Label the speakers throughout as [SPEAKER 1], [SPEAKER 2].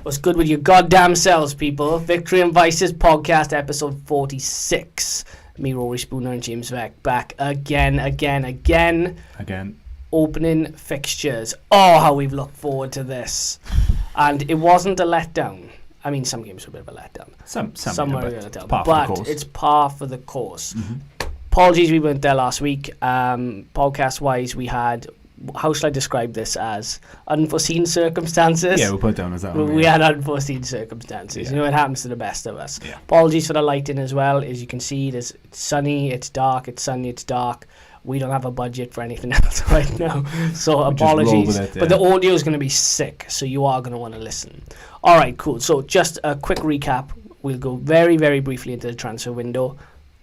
[SPEAKER 1] What's good with your goddamn selves, people? Victory and Vices podcast, episode 46. Me, Rory Spooner, and James Beck back again. Opening fixtures. Oh, how we've looked forward to this. And it wasn't a letdown. I mean, some games were a bit of a letdown. Some were a letdown. But it's par for the course. Mm-hmm. Apologies we weren't there last week. Podcast-wise, we had... How should I describe this as? Unforeseen circumstances?
[SPEAKER 2] Yeah, we'll put it down as that.
[SPEAKER 1] We had unforeseen circumstances. Yeah. You know, it happens to the best of us.
[SPEAKER 2] Yeah.
[SPEAKER 1] Apologies for the lighting as well. As you can see, it's sunny, it's dark, it's sunny, it's dark. We don't have a budget for anything else right now. So apologies. But the audio is going to be sick, so you are going to want to listen. All right, cool. So just a quick recap. We'll go very, very briefly into the transfer window.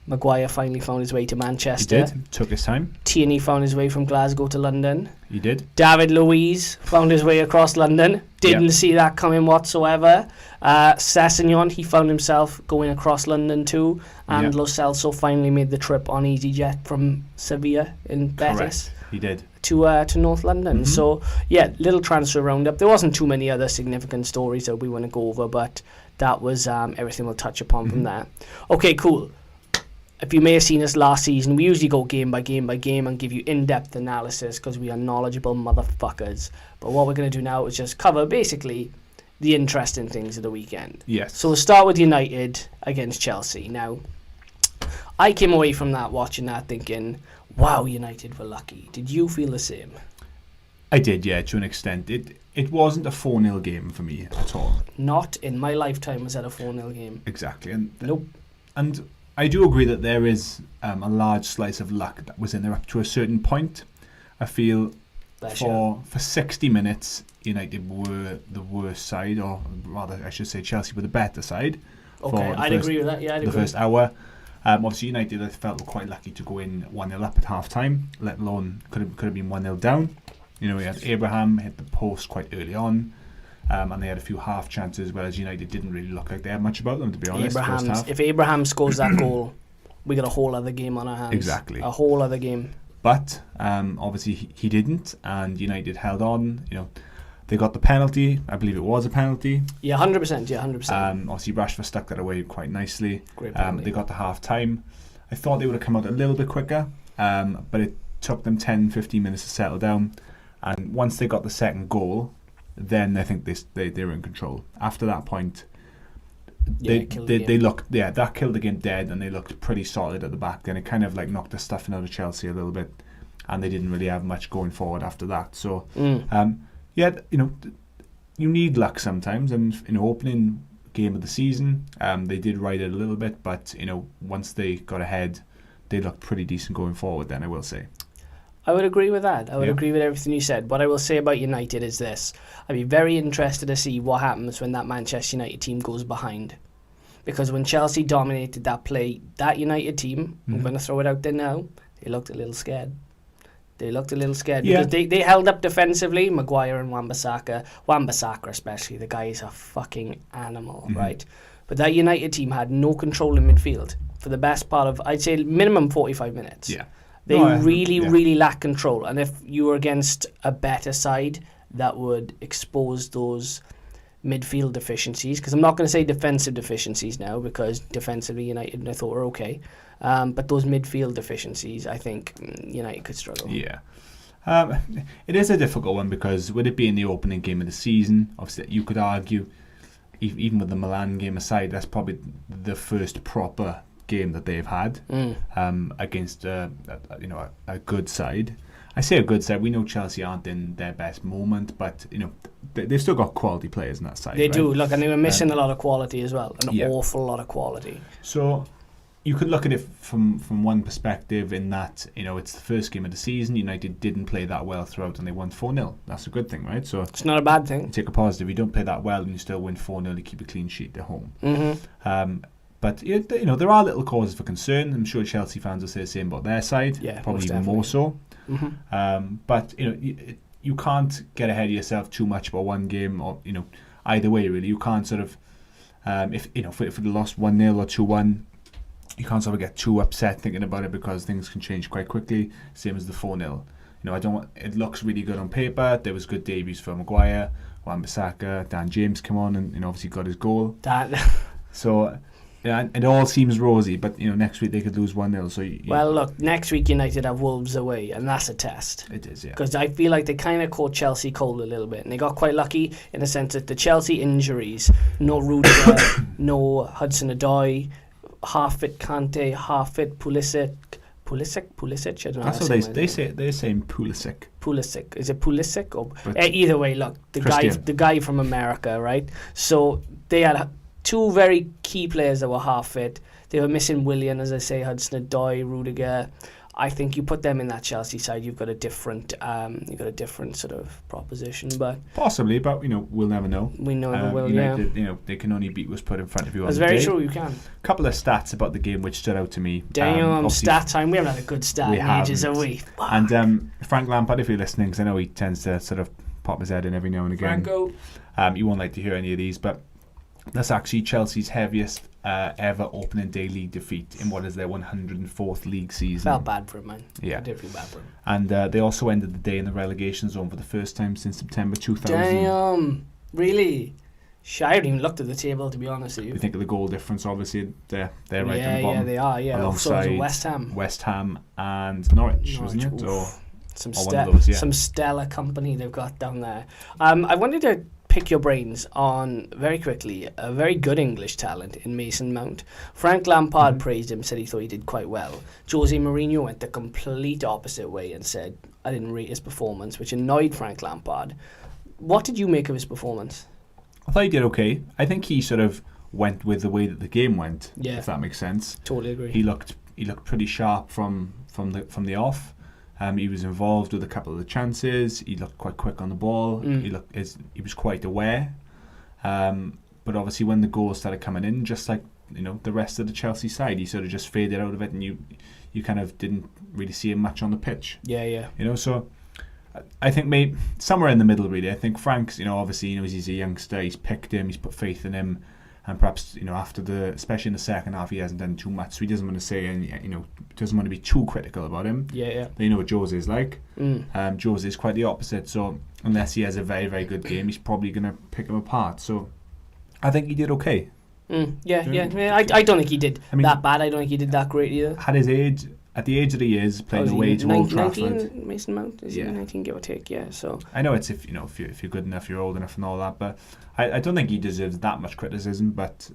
[SPEAKER 1] Maguire finally found his way to Manchester.
[SPEAKER 2] He did. Took his time.
[SPEAKER 1] Tierney found his way from Glasgow to London.
[SPEAKER 2] He did.
[SPEAKER 1] David Luiz found his way across London. Didn't see that coming whatsoever. Sessegnon, he found himself going across London too. And Lo Celso finally made the trip on EasyJet from Sevilla in Betis.
[SPEAKER 2] Correct. He did.
[SPEAKER 1] To North London. Mm-hmm. So, yeah, little transfer roundup. There wasn't too many other significant stories that we want to go over, but that was everything we'll touch upon from there. Okay, cool. If you may have seen us last season, we usually go game by game by game and give you in-depth analysis because we are knowledgeable motherfuckers. But what we're going to do now is just cover basically the interesting things of the weekend.
[SPEAKER 2] Yes.
[SPEAKER 1] So we'll start with United against Chelsea. Now, I came away from that watching that thinking, wow, United were lucky. Did you feel the same?
[SPEAKER 2] I did, yeah, to an extent. It wasn't a 4-0 game for me at all.
[SPEAKER 1] Not in my lifetime was that a 4-0 game.
[SPEAKER 2] Exactly. And
[SPEAKER 1] nope.
[SPEAKER 2] And I do agree that there is a large slice of luck that was in there up to a certain point. I feel for 60 minutes, United were the worst side, or rather, I should say Chelsea were the better side.
[SPEAKER 1] Okay, I'd agree with that. Yeah, I'd agree.
[SPEAKER 2] The first hour. Obviously, United, I felt, were quite lucky to go in 1-0 up at half-time, let alone could have been 1-0 down. You know, we had Abraham hit the post quite early on. And they had a few half chances, whereas United didn't really look like they had much about them, to be honest.
[SPEAKER 1] If Abraham scores that goal, we got a whole other game on our hands.
[SPEAKER 2] Exactly.
[SPEAKER 1] A whole other game.
[SPEAKER 2] But obviously he didn't, and United held on. You know, they got the penalty. I believe it was a penalty.
[SPEAKER 1] Yeah, 100%. Yeah, 100%.
[SPEAKER 2] Obviously Rashford stuck that away quite nicely.
[SPEAKER 1] Great penalty.
[SPEAKER 2] They got the half time. I thought they would have come out a little bit quicker, but it took them 10-15 minutes to settle down. And once they got the second goal, then I think they were in control. After that point, they looked, that killed the game dead, and they looked pretty solid at the back. Then it kind of like knocked the stuffing out of Chelsea a little bit, and they didn't really have much going forward after that. So, you know, you need luck sometimes. And in opening game of the season, they did ride it a little bit, but you know, once they got ahead, they looked pretty decent going forward. Then I will say.
[SPEAKER 1] I would agree with that. I would agree with everything you said. What I will say about United is this. I'd be very interested to see what happens when that Manchester United team goes behind. Because when Chelsea dominated that play, that United team, I'm going to throw it out there now, they looked a little scared. Because they held up defensively, Maguire and Wan-Bissaka. Wan-Bissaka especially, the guy is a fucking animal, right? But that United team had no control in midfield for the best part of, I'd say, minimum 45 minutes.
[SPEAKER 2] Yeah.
[SPEAKER 1] They really lack control. And if you were against a better side, that would expose those midfield deficiencies. Because I'm not going to say defensive deficiencies now, because defensively United, I thought, were okay. But those midfield deficiencies, I think United could struggle.
[SPEAKER 2] Yeah. It is a difficult one, because with it being the opening game of the season, obviously you could argue, even with the Milan game aside, that's probably the first proper game that they've had against a good side. I say a good side. We know Chelsea aren't in their best moment, but you know they've still got quality players on that side.
[SPEAKER 1] They do. Look, and they were missing a lot of quality as well, an awful lot of quality.
[SPEAKER 2] So you could look at it from one perspective, in that you know it's the first game of the season. United didn't play that well throughout, and they won 4-0. That's a good thing, right? So
[SPEAKER 1] it's not a bad thing.
[SPEAKER 2] Take a positive. You don't play that well, and you still win 4-0. You keep a clean sheet at home. But you know there are little causes for concern. I'm sure Chelsea fans will say the same about their side. Yeah, probably even more so. But you know you can't get ahead of yourself too much about one game, or you know either way really. You can't sort of if you know if they lost 1-0 or 2-1, you can't sort of get too upset thinking about it, because things can change quite quickly. Same as the 4-0. You know, it looks really good on paper. There was good debuts for Maguire, Wan-Bissaka, Dan James come on and obviously got his goal.
[SPEAKER 1] That.
[SPEAKER 2] So yeah, it all seems rosy, but next week they could lose 1-0. So
[SPEAKER 1] well, look, next week United have Wolves away, and that's a test.
[SPEAKER 2] It is, yeah.
[SPEAKER 1] Because I feel like they kind of caught Chelsea cold a little bit, and they got quite lucky in the sense that the Chelsea injuries, no Rudiger, no Hudson-Odoi, half-fit Kante, half-fit Pulisic. I don't know.
[SPEAKER 2] That's what they say. They're saying Pulisic.
[SPEAKER 1] Pulisic. Is it Pulisic? Or either way, look, the guy from America, right? So they had 2 very key players that were half fit. They were missing Willian, as I say, Hudson-Odoi, Rudiger. I think you put them in that Chelsea side, you've got a different sort of proposition. But
[SPEAKER 2] possibly, but we'll never know.
[SPEAKER 1] We never will.
[SPEAKER 2] United, they can only beat what's put in front of you.
[SPEAKER 1] That's very true. You can.
[SPEAKER 2] A couple of stats about the game which stood out to me.
[SPEAKER 1] Damn, stat time. We haven't had a good stat in ages, have we?
[SPEAKER 2] And Frank Lampard, if you're listening, because I know he tends to sort of pop his head in every now and again.
[SPEAKER 1] Franco.
[SPEAKER 2] You won't like to hear any of these, but that's actually Chelsea's heaviest ever opening day league defeat in what is their 104th league season.
[SPEAKER 1] Felt bad for him, man.
[SPEAKER 2] Yeah.
[SPEAKER 1] I did feel bad for him.
[SPEAKER 2] And they also ended the day in the relegation zone for the first time since September 2000.
[SPEAKER 1] Damn, really? I haven't even looked at the table, to be honest with you.
[SPEAKER 2] You think of the goal difference, obviously, they're right on the bottom.
[SPEAKER 1] Yeah, they are, yeah.
[SPEAKER 2] Alongside
[SPEAKER 1] so
[SPEAKER 2] West Ham and Norwich, wasn't it?
[SPEAKER 1] Some stellar company they've got down there. I wanted to pick your brains on, very quickly, a very good English talent in Mason Mount. Frank Lampard praised him, said he thought he did quite well. Jose Mourinho went the complete opposite way and said, I didn't rate his performance, which annoyed Frank Lampard. What did you make of his performance?
[SPEAKER 2] I thought he did okay. I think he sort of went with the way that the game went, if that makes sense.
[SPEAKER 1] Totally agree.
[SPEAKER 2] He looked pretty sharp from the off. He was involved with a couple of the chances. He looked quite quick on the ball. He was quite aware. But obviously, when the goals started coming in, just like the rest of the Chelsea side, he sort of just faded out of it, and you kind of didn't really see him much on the pitch.
[SPEAKER 1] Yeah.
[SPEAKER 2] So I think maybe somewhere in the middle, really. I think Frank's, obviously, he's a youngster. He's picked him. He's put faith in him. And perhaps, especially in the second half, he hasn't done too much. So he doesn't want to say, doesn't want to be too critical about him.
[SPEAKER 1] Yeah.
[SPEAKER 2] But you know what Jose is like. Jose is quite the opposite. So unless he has a very, very good game, he's probably going to pick him apart. So I think he did okay.
[SPEAKER 1] Yeah. I don't think he did that bad. I don't think he did that great either.
[SPEAKER 2] At the age that he is, playing away to Old Trafford.
[SPEAKER 1] 19, Mason Mount? Is he 19, give or take? Yeah. So
[SPEAKER 2] I know it's if you're good enough, you're old enough and all that, but I don't think he deserves that much criticism. But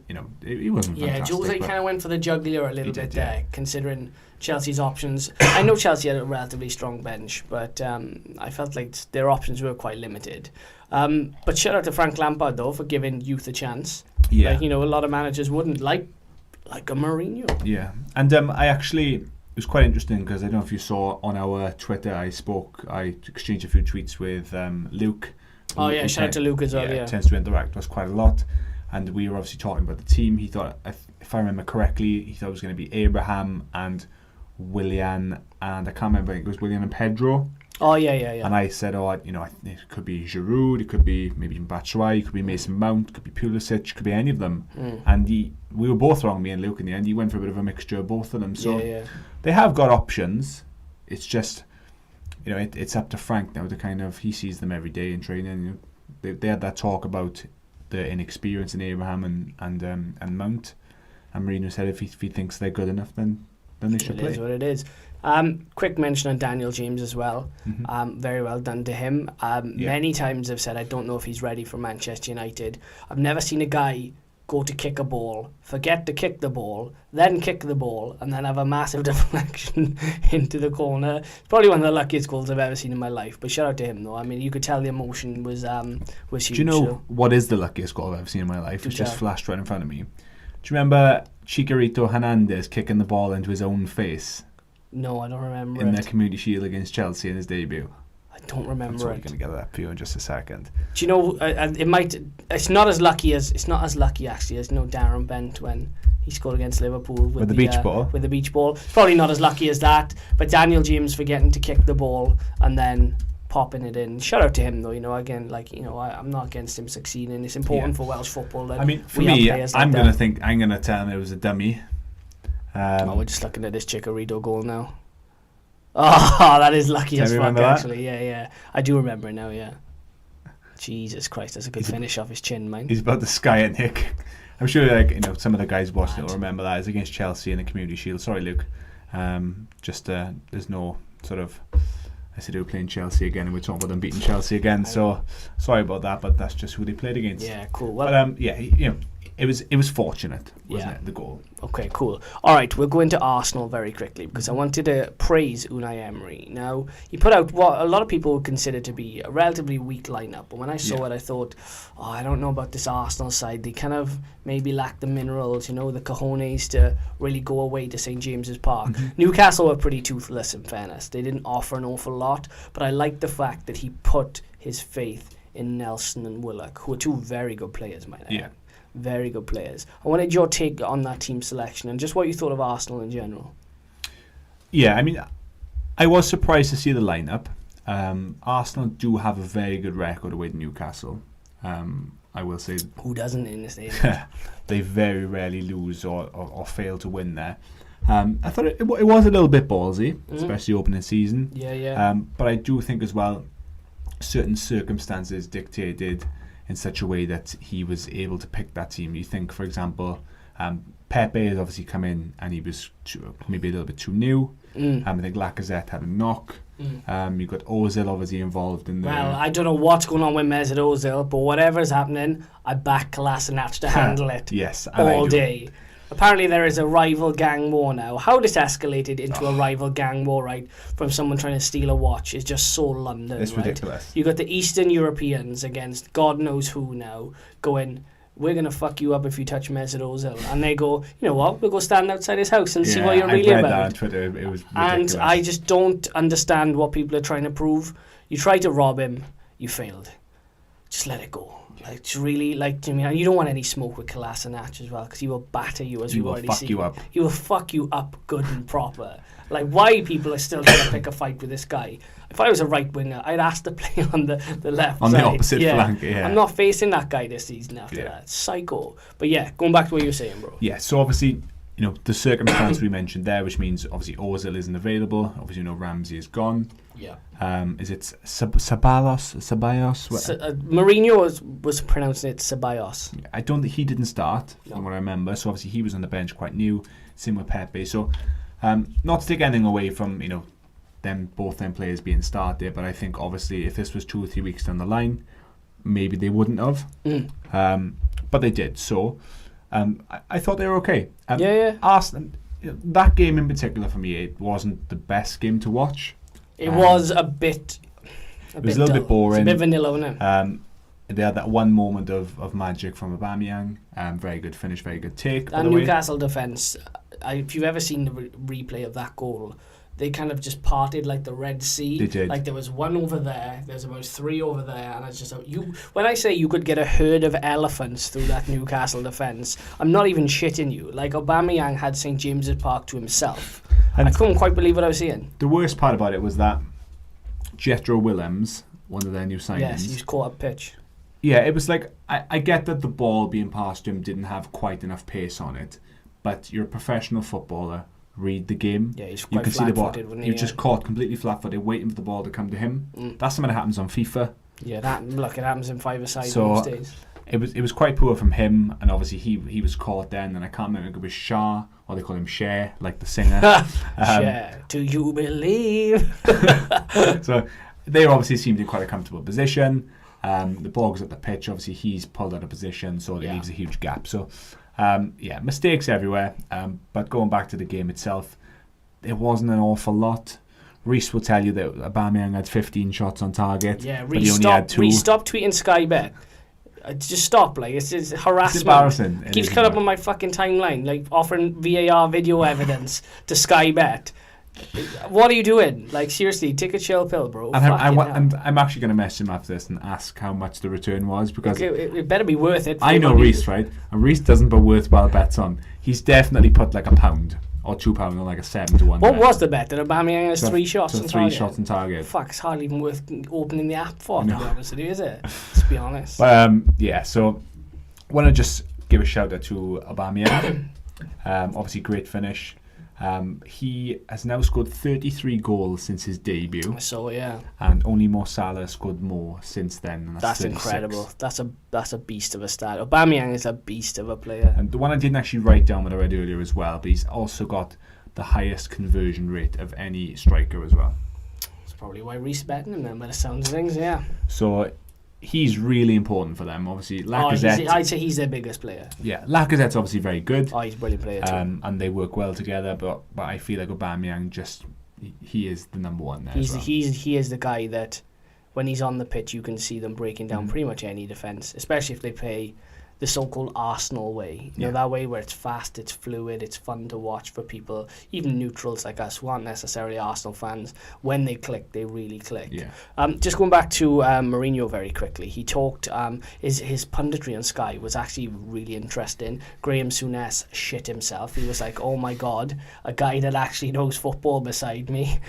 [SPEAKER 2] he wasn't fantastic.
[SPEAKER 1] Yeah, Jose kind of went for the jugular a little bit there, considering Chelsea's options. I know Chelsea had a relatively strong bench, but I felt like their options were quite limited. But shout out to Frank Lampard though for giving youth a chance.
[SPEAKER 2] Yeah.
[SPEAKER 1] Like, a lot of managers wouldn't like a Mourinho.
[SPEAKER 2] Yeah, and it was quite interesting because I don't know if you saw on our Twitter, I exchanged a few tweets with Luke.
[SPEAKER 1] Oh yeah, shout out to Luke as well. Yeah,
[SPEAKER 2] tends to interact with us quite a lot, and we were obviously talking about the team. He thought, if I remember correctly, he thought it was going to be Abraham and Willian, and I can't remember. I think it was Willian and Pedro.
[SPEAKER 1] Oh yeah.
[SPEAKER 2] And I said, it could be Giroud, it could be maybe even Batshuayi, it could be Mason Mount, it could be Pulisic, it could be any of them. And we were both wrong, me and Luke, in the end. He went for a bit of a mixture of both of them. So they have got options. It's just, it's up to Frank now to kind of, he sees them every day in training. They had that talk about the inexperience in Abraham and Mount. And Mourinho said if he thinks they're good enough, then they should play.
[SPEAKER 1] It is what it is. Quick mention on Daniel James as well. Very well done to him. Many times I've said I don't know if he's ready for Manchester United. I've never seen a guy go to kick a ball, forget to kick the ball, then kick the ball, and then have a massive deflection into the corner. It's probably one of the luckiest goals I've ever seen in my life. But shout out to him though. I mean, you could tell the emotion was huge.
[SPEAKER 2] Do you know what is the luckiest goal I've ever seen in my life? It's just flashed right in front of me. Do you remember Chiquarito Hernandez kicking the ball into his own face?
[SPEAKER 1] No, I don't remember.
[SPEAKER 2] In the Community Shield against Chelsea in his debut.
[SPEAKER 1] I don't remember.
[SPEAKER 2] I'm going to get that for you in just a second.
[SPEAKER 1] Do you know? It's not as lucky actually as Darren Bent when he scored against Liverpool with
[SPEAKER 2] the beach ball.
[SPEAKER 1] With the beach ball, it's probably not as lucky as that. But Daniel James forgetting to kick the ball and then popping it in. Shout out to him though. Again, I'm not against him succeeding. It's important for Welsh football. That
[SPEAKER 2] for me, I'm going to tell him it was a dummy.
[SPEAKER 1] We're just looking at this Chikorito goal now. Oh, that is lucky as fuck, actually. Yeah. I do remember it now, yeah. Jesus Christ, that's a good finish off his chin, man.
[SPEAKER 2] He's about to sky it, Nick. I'm sure, some of the guys watching it will remember that. It's against Chelsea in the Community Shield. Sorry, Luke. There's no sort of... I said they were playing Chelsea again, and we're talking about them beating Chelsea again. So sorry about that, but that's just who they played against.
[SPEAKER 1] Yeah, cool. Well,
[SPEAKER 2] but it was fortunate, wasn't it? The goal.
[SPEAKER 1] Okay, cool. All right, we'll go into Arsenal very quickly because I wanted to praise Unai Emery. Now, he put out what a lot of people would consider to be a relatively weak lineup, but when I saw it, I thought, I don't know about this Arsenal side. They kind of maybe lack the minerals, the cojones to really go away to St James's Park.
[SPEAKER 2] Mm-hmm.
[SPEAKER 1] Newcastle were pretty toothless, in fairness. They didn't offer an awful lot, but I like the fact that he put his faith in Nelson and Willock, who are two very good players, might I add. Very good players. I wanted your take on that team selection and just what you thought of Arsenal in general.
[SPEAKER 2] Yeah, I mean, I was surprised to see the lineup. Arsenal do have a very good record away to Newcastle. I will say.
[SPEAKER 1] Who doesn't in this age?
[SPEAKER 2] They very rarely lose or fail to win there. I thought it was a little bit ballsy, especially opening season.
[SPEAKER 1] Yeah.
[SPEAKER 2] But I do think as well, certain circumstances dictated in such a way that he was able to pick that team. You think, for example, Pepe has obviously come in and he was maybe a little bit too new. I think Lacazette had a knock. You've got Ozil obviously involved in the...
[SPEAKER 1] Well, I don't know what's going on with Mesut Ozil, but whatever's happening, I back Kolasinac to handle it all day. Apparently there is a rival gang war now. How this escalated into a rival gang war, right, from someone trying to steal a watch is just so London,
[SPEAKER 2] It's ridiculous.
[SPEAKER 1] You got the Eastern Europeans against God knows who now going, we're going to fuck you up if you touch Mesut Ozil. And they go, you know what, we'll go stand outside his house and see what you're really
[SPEAKER 2] I read
[SPEAKER 1] about.
[SPEAKER 2] that on Twitter. It was ridiculous.
[SPEAKER 1] And I just don't understand what people are trying to prove. You tried to rob him, you failed. Just let it go. Like, it's really, you don't want any smoke with Kolasinac as well, because he will batter you, as we've already seen. He will fuck you up good and proper. Like, why people are still trying to pick a fight with this guy? If I was a right winger, I'd ask to play on the left
[SPEAKER 2] on
[SPEAKER 1] side.
[SPEAKER 2] the opposite flank, yeah.
[SPEAKER 1] I'm not facing that guy this season after that. It's psycho. But yeah, going back to what you were saying, bro.
[SPEAKER 2] Yeah, so obviously, the circumstance we mentioned there, which means obviously Ozil isn't available. Obviously, Ramsey is gone.
[SPEAKER 1] Yeah.
[SPEAKER 2] Is it Ceballos?
[SPEAKER 1] Mourinho was pronouncing it Ceballos.
[SPEAKER 2] I don't think he didn't start, from what I remember. So obviously he was on the bench quite new. Same with Pepe. So not to take anything away from both them players being started, but I think obviously if this was 2 or 3 weeks down the line, maybe they wouldn't have. But they did. So I thought they were okay. Arsenal, that game in particular for me, it wasn't the best game to watch.
[SPEAKER 1] It was a bit.
[SPEAKER 2] It was a little bit boring.
[SPEAKER 1] It's a bit vanilla, wasn't it?
[SPEAKER 2] They had that one moment of magic from Aubameyang. Very good finish, very good take.
[SPEAKER 1] That Newcastle defence, if you've ever seen the replay of that goal, they kind of just parted like the Red Sea.
[SPEAKER 2] They did.
[SPEAKER 1] Like there was one over there, there's about 3 over there, and it's just when I say you could get a herd of elephants through that Newcastle defence, I'm not even shitting you. Like Aubameyang had St James's Park to himself. And I couldn't quite believe what I was seeing.
[SPEAKER 2] The worst part about it was that Jethro Willems, one of their new signings.
[SPEAKER 1] Yes, he's caught up pitch.
[SPEAKER 2] Yeah, it was like, I get that the ball being passed to him didn't have quite enough pace on it, but you're a professional footballer. Read the game.
[SPEAKER 1] Yeah, he's quite flat-footed, wasn't he?
[SPEAKER 2] He was just caught completely flat-footed, waiting for the ball to come to him. That's something that happens on FIFA.
[SPEAKER 1] Yeah, it happens in 5-a-side most days.
[SPEAKER 2] It was quite poor from him, and obviously he was caught then, and I can't remember if it was Shah, or they call him Cher, like the singer.
[SPEAKER 1] Cher, do you believe?
[SPEAKER 2] So they obviously seemed in quite a comfortable position. The ball was at the pitch, obviously he's pulled out of position, so it leaves a huge gap. So mistakes everywhere, but going back to the game itself, there wasn't an awful lot. Reece will tell you that Aubameyang had 15 shots on target, but he only had 2.
[SPEAKER 1] Reece, stop tweeting Sky Bet. Just stop, it's harassment.
[SPEAKER 2] It's embarrassing.
[SPEAKER 1] It keeps coming up on my fucking timeline, offering VAR video evidence to Sky Bet. What are you doing? Seriously, take a chill pill, bro.
[SPEAKER 2] And I'm actually going to mess him after this and ask how much the return was, because
[SPEAKER 1] it better be worth it.
[SPEAKER 2] I know Reece, right? And Reece doesn't put worthwhile bets on. He's definitely put like £1 or £2 on like a 7-1.
[SPEAKER 1] What was the bet? That Aubameyang has 3 shots on target?
[SPEAKER 2] 3 shots on target.
[SPEAKER 1] Fuck, it's hardly even worth opening the app for, to be honest with you, is it? Let's be honest.
[SPEAKER 2] So I want to just give a shout out to Aubameyang. Obviously, great finish. He has now scored 33 goals since his debut,
[SPEAKER 1] So yeah,
[SPEAKER 2] and only Mo Salah has scored more since then. And
[SPEAKER 1] that's
[SPEAKER 2] 36.
[SPEAKER 1] incredible. That's a beast of a stat. Aubameyang is a beast of a player.
[SPEAKER 2] And the one I didn't actually write down what I read earlier as well, but he's also got the highest conversion rate of any striker as well.
[SPEAKER 1] That's probably why Reece betting him then, by the sounds of things. Yeah.
[SPEAKER 2] So he's really important for them. Obviously, Lacazette.
[SPEAKER 1] I'd say he's their biggest player.
[SPEAKER 2] Yeah, Lacazette's obviously very good.
[SPEAKER 1] Oh, he's a brilliant player too.
[SPEAKER 2] And they work well together. But I feel like Aubameyang he is the number one there. As well.
[SPEAKER 1] He is the guy that when he's on the pitch, you can see them breaking down pretty much any defence, especially if they play the so-called Arsenal way. You know, that way where it's fast, it's fluid, it's fun to watch for people, even neutrals like us who aren't necessarily Arsenal fans. When they click, they really click.
[SPEAKER 2] Yeah.
[SPEAKER 1] Just going back to Mourinho very quickly, he talked, his punditry on Sky was actually really interesting. Graham Souness shit himself. He was like, oh my God, a guy that actually knows football beside me.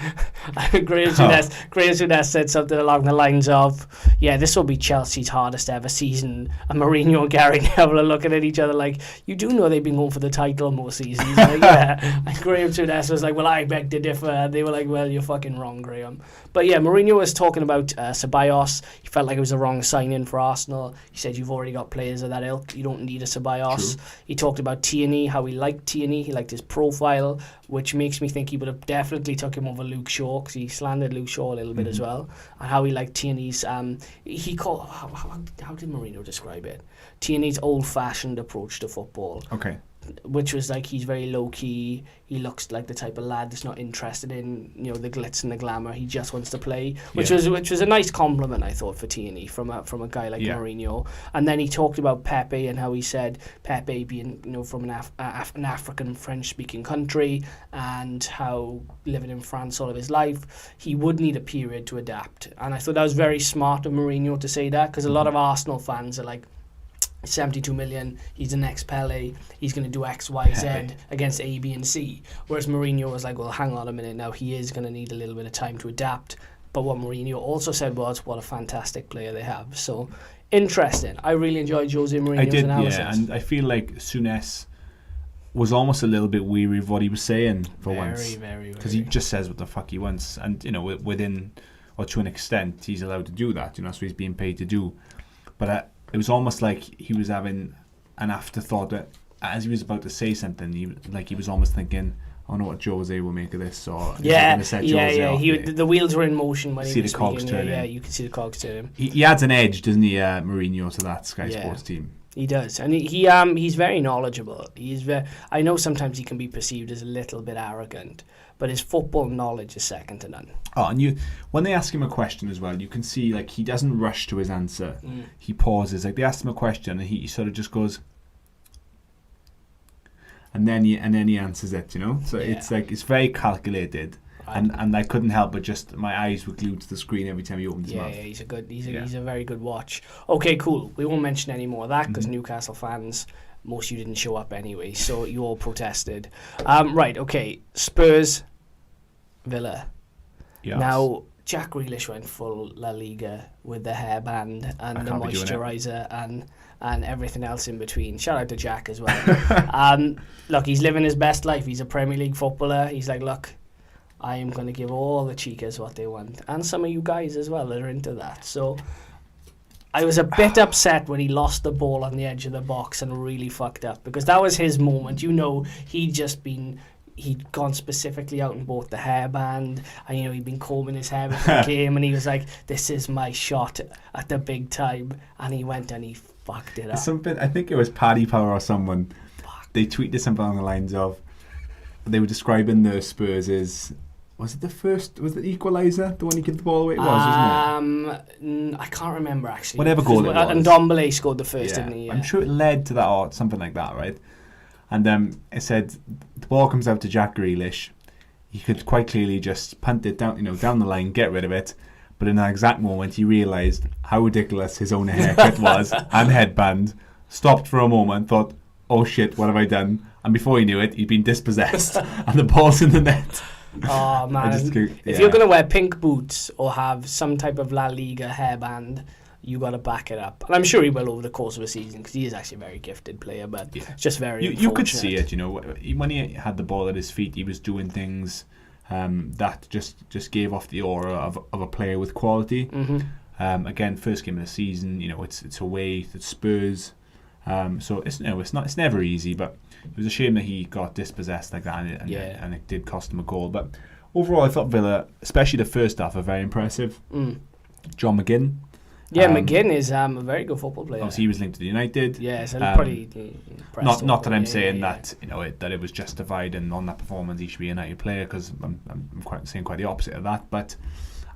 [SPEAKER 1] Graham Souness said something along the lines of, yeah, this will be Chelsea's hardest ever season. And Mourinho and Gary Neville are looking at each other like, you do know they've been going for the title most seasons. Like, yeah. And Graham Souness was like, well, I beg to differ. And they were like, well, you're fucking wrong, Graham. But yeah, Mourinho was talking about Ceballos. He felt like it was the wrong signing for Arsenal. He said, you've already got players of that ilk. You don't need a Ceballos. True. He talked about Tierney, how he liked Tierney. He liked his profile, which makes me think he would have definitely took him over Luke Shaw, because he slandered Luke Shaw a little bit as well. And how he liked Tierney's, how did Mourinho describe it? Tierney's old-fashioned approach to football.
[SPEAKER 2] Okay.
[SPEAKER 1] Which was like, he's very low-key. He looks like the type of lad that's not interested in, you know, the glitz and the glamour. He just wants to play, which was a nice compliment, I thought, for Tierney from a guy like Mourinho. And then he talked about Pepe and how he said Pepe being, you know, from an African French-speaking country, and how living in France all of his life, he would need a period to adapt. And I thought that was very smart of Mourinho to say that, because a lot of Arsenal fans are like, 72 million, he's the next Pele, he's going to do X, Y, Z against A, B and C. Whereas Mourinho was like, well, hang on a minute now, he is going to need a little bit of time to adapt. But what Mourinho also said was, what a fantastic player they have. So, interesting. I really enjoyed Jose Mourinho's analysis.
[SPEAKER 2] Yeah, and I feel like Souness was almost a little bit weary of what he was saying for once.
[SPEAKER 1] Very.
[SPEAKER 2] Because he just says what the fuck he wants. And, you know, within, or to an extent, he's allowed to do that. You know, that's what he's being paid to do. But it was almost like he was having an afterthought that as he was about to say something, he was almost thinking, I don't know what Jose will make of this, or
[SPEAKER 1] the wheels were in motion when he was speaking.
[SPEAKER 2] Cogs turning.
[SPEAKER 1] Yeah, you can see the cogs turning.
[SPEAKER 2] He adds an edge, doesn't he, Mourinho, to that Sky Sports team?
[SPEAKER 1] He does, and he's very knowledgeable. I know sometimes he can be perceived as a little bit arrogant, but his football knowledge is second to none.
[SPEAKER 2] Oh, and when they ask him a question as well, you can see like he doesn't rush to his answer. He pauses. Like they asked him a question, and he sort of just goes, and then he answers it. You know, so it's like it's very calculated. And I couldn't help but just my eyes were glued to the screen every time he opened his mouth.
[SPEAKER 1] Yeah, he's a very good watch. Okay, cool. We won't mention any more of that because Newcastle fans, most of you didn't show up anyway, so you all protested. Right, okay. Spurs, Villa.
[SPEAKER 2] Yes.
[SPEAKER 1] Now, Jack Grealish went full La Liga with the hairband and the moisturiser and everything else in between. Shout out to Jack as well. Look, he's living his best life. He's a Premier League footballer. He's like, look, I am going to give all the Chicas what they want. And some of you guys as well that are into that. So I was a bit upset when he lost the ball on the edge of the box and really fucked up. Because that was his moment. You know, he'd gone specifically out and bought the hairband. And, you know, he'd been combing his hair before the game. And he was like, this is my shot at the big time. And he went and he fucked it up.
[SPEAKER 2] I think it was Paddy Power or someone. They tweeted something along the lines of, they were describing the Spurs as... Was it the equaliser? The one he gave the ball away? It was, wasn't
[SPEAKER 1] it? I can't remember, actually.
[SPEAKER 2] Whatever goal it was.
[SPEAKER 1] And Ndombele scored the first, didn't he? Yeah.
[SPEAKER 2] I'm sure it led to that or something like that, right? And it said, the ball comes out to Jack Grealish. He could quite clearly just punt it down the line, get rid of it. But in that exact moment, he realised how ridiculous his own haircut was and headband. Stopped for a moment, thought, oh shit, what have I done? And before he knew it, he'd been dispossessed and the ball's in the net.
[SPEAKER 1] Oh man, if you're going to wear pink boots or have some type of La Liga hairband, you got to back it up. And I'm sure he will over the course of a season because he is actually a very gifted player, but it's just very
[SPEAKER 2] you could see it, when he had the ball at his feet, he was doing things that just gave off the aura of a player with quality.
[SPEAKER 1] Mm-hmm.
[SPEAKER 2] Again, first game of the season, it's away to Spurs, so it's never easy, but it was a shame that he got dispossessed like that, and it did cost him a goal. But overall, I thought Villa, especially the first half, are very impressive. John McGinn.
[SPEAKER 1] Yeah, McGinn is a very good football player.
[SPEAKER 2] Obviously, he was linked to the United.
[SPEAKER 1] Yeah, so pretty impressed.
[SPEAKER 2] Not that I'm saying that that it was justified and on that performance he should be a United player, because I'm saying quite the opposite of that. But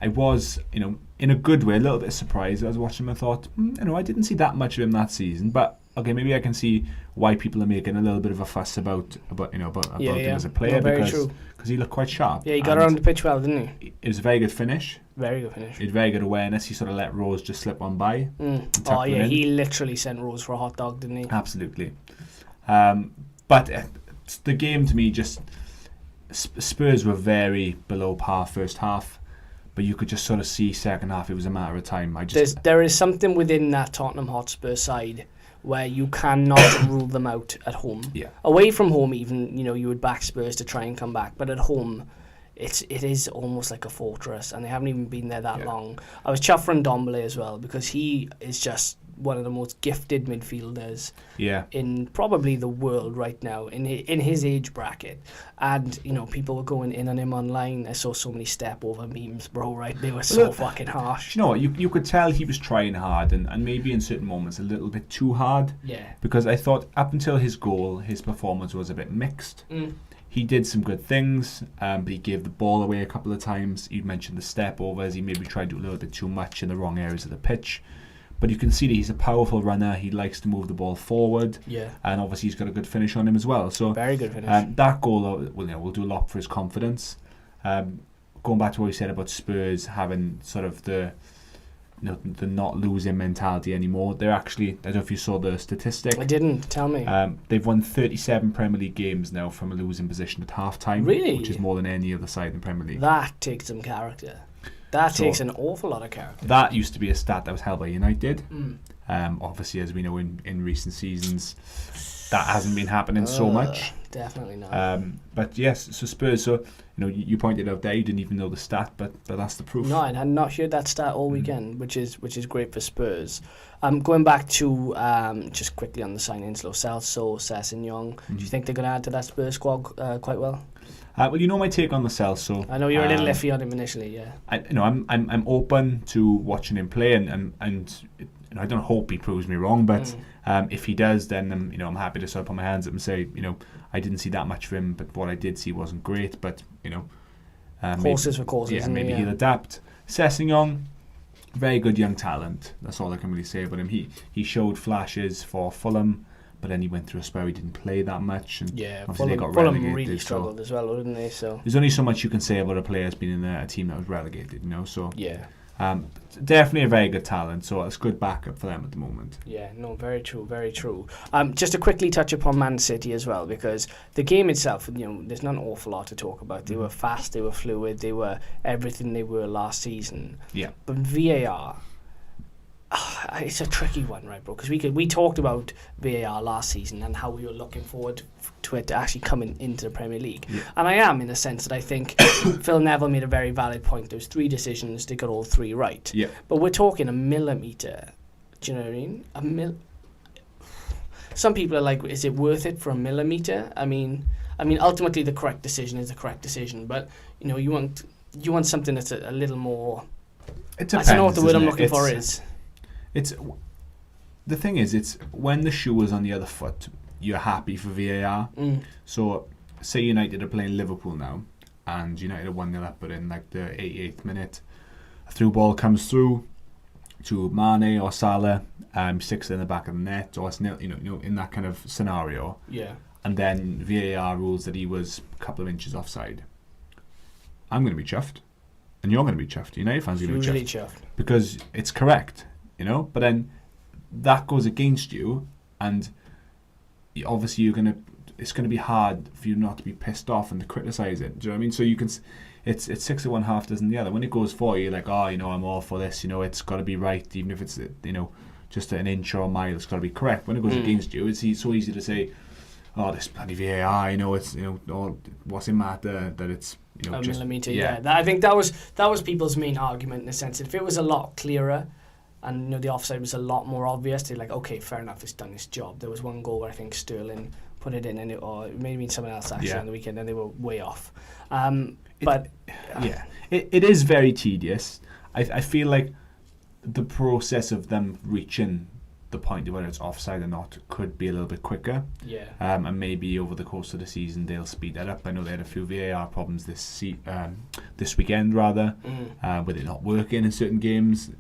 [SPEAKER 2] I was, in a good way, a little bit surprised. I was watching him and thought, I didn't see that much of him that season. But okay, maybe I can see why people are making a little bit of a fuss about him as a player, because he looked quite sharp.
[SPEAKER 1] Yeah, he got around the pitch well, didn't he?
[SPEAKER 2] It was a very good finish.
[SPEAKER 1] Very good finish.
[SPEAKER 2] He had very good awareness. He sort of let Rose just slip one by.
[SPEAKER 1] Oh yeah, he literally sent Rose for a hot dog, didn't he?
[SPEAKER 2] Absolutely. But the game to me, just Spurs were very below par first half, but you could just sort of see second half it was a matter of time.
[SPEAKER 1] There is something within that Tottenham Hotspur side where you cannot rule them out at home.
[SPEAKER 2] Yeah.
[SPEAKER 1] Away from home, even you would back Spurs to try and come back, but at home, it is almost like a fortress, and they haven't even been there that long. I was chuffed for Ndombele as well, because he is just one of the most gifted midfielders in probably the world right now, in his age bracket. And people were going in on him online. I saw so many step over memes, bro, right? They were so fucking harsh.
[SPEAKER 2] You know what, you could tell he was trying hard, and maybe in certain moments a little bit too hard.
[SPEAKER 1] Yeah.
[SPEAKER 2] Because I thought up until his goal, his performance was a bit mixed. He did some good things, but he gave the ball away a couple of times. You mentioned the step overs. He maybe tried to do a little bit too much in the wrong areas of the pitch. But you can see that he's a powerful runner. He likes to move the ball forward.
[SPEAKER 1] Yeah.
[SPEAKER 2] And obviously he's got a good finish on him as well. So
[SPEAKER 1] very good finish.
[SPEAKER 2] That goal will do a lot for his confidence. Going back to what we said about Spurs having sort of the not losing mentality anymore. They're actually, I don't know if you saw the statistic.
[SPEAKER 1] I didn't. Tell me.
[SPEAKER 2] They've won 37 Premier League games now from a losing position at half time.
[SPEAKER 1] Really?
[SPEAKER 2] Which is more than any other side in the Premier League.
[SPEAKER 1] That takes some character. That takes an awful lot of character.
[SPEAKER 2] That used to be a stat that was held by United. Obviously, as we know in recent seasons, that hasn't been happening so much.
[SPEAKER 1] Definitely not.
[SPEAKER 2] But yes, so Spurs. So you pointed out there, you didn't even know the stat, but that's the proof.
[SPEAKER 1] No, I had not heard that stat all weekend, which is great for Spurs. Going back to just quickly on the signings, Lo Celso, Sessegnon. Do you think they're going to add to that Spurs squad quite well?
[SPEAKER 2] Well, you know my take on Lo Celso.
[SPEAKER 1] I know you're a little iffy on him initially, yeah.
[SPEAKER 2] I'm open to watching him play, and I don't hope he proves me wrong, but if he does, then I'm happy to sort of put my hands up and say, I didn't see that much of him, but what I did see wasn't great. But
[SPEAKER 1] horses for courses.
[SPEAKER 2] Yeah, maybe he'll adapt. Sessegnon, very good young talent. That's all I can really say about him. He showed flashes for Fulham, but then he went through a spell he didn't play that much, and obviously they got relegated.
[SPEAKER 1] Fulham really struggled as well, didn't they? So
[SPEAKER 2] there's only so much you can say about a player that's been in a team that was relegated, So
[SPEAKER 1] yeah.
[SPEAKER 2] Definitely a very good talent, so it's good backup for them at the moment.
[SPEAKER 1] Yeah, no, very true, very true. Just to quickly touch upon Man City as well, because the game itself, there's not an awful lot to talk about. They were fast, they were fluid, they were everything they were last season.
[SPEAKER 2] Yeah.
[SPEAKER 1] But VAR, it's a tricky one, right, bro? Because we talked about VAR last season and how we were looking forward to it to actually coming into the Premier League. Yeah. And I am, in the sense that I think Phil Neville made a very valid point. There was 3 decisions, they got all 3 right.
[SPEAKER 2] Yeah.
[SPEAKER 1] But we're talking a millimetre. Do you know what I mean? Some people are like, is it worth it for a millimetre? I mean, ultimately the correct decision is the correct decision, but you want something that's a little more.
[SPEAKER 2] It depends,
[SPEAKER 1] I don't know what the word I'm looking for is.
[SPEAKER 2] The thing is, it's when the shoe is on the other foot, you're happy for VAR. So, say United are playing Liverpool now, and United are 1-0 up, but in like the 88th minute, a through ball comes through to Mane or Salah, sticks it in the back of the net, or it's in that kind of scenario.
[SPEAKER 1] Yeah.
[SPEAKER 2] And then VAR rules that he was a couple of inches offside. I'm going to be chuffed, and you're going to be chuffed. United fans are going to be chuffed because it's correct. But then that goes against you, and obviously it's going to be hard for you not to be pissed off and to criticise it. Do you know what I mean? So it's 6 of one, half dozen the other. When it goes for you, you're like, oh, I'm all for this. It's got to be right, even if it's just an inch or a mile. It's got to be correct. When it goes against you, it's so easy to say, oh, this bloody VAR. It's what's it matter that it's
[SPEAKER 1] a
[SPEAKER 2] just
[SPEAKER 1] millimetre. Yeah. I think that was people's main argument, in the sense that if it was a lot clearer and the offside was a lot more obvious, they're like, okay, fair enough, it's done its job. There was one goal where I think Sterling put it in, or it may have been someone else actually on the weekend, and they were way off.
[SPEAKER 2] It is very tedious. I feel like the process of them reaching the point of whether it's offside or not could be a little bit quicker.
[SPEAKER 1] Yeah.
[SPEAKER 2] And maybe over the course of the season they'll speed that up. I know they had a few VAR problems this weekend with it not working in certain games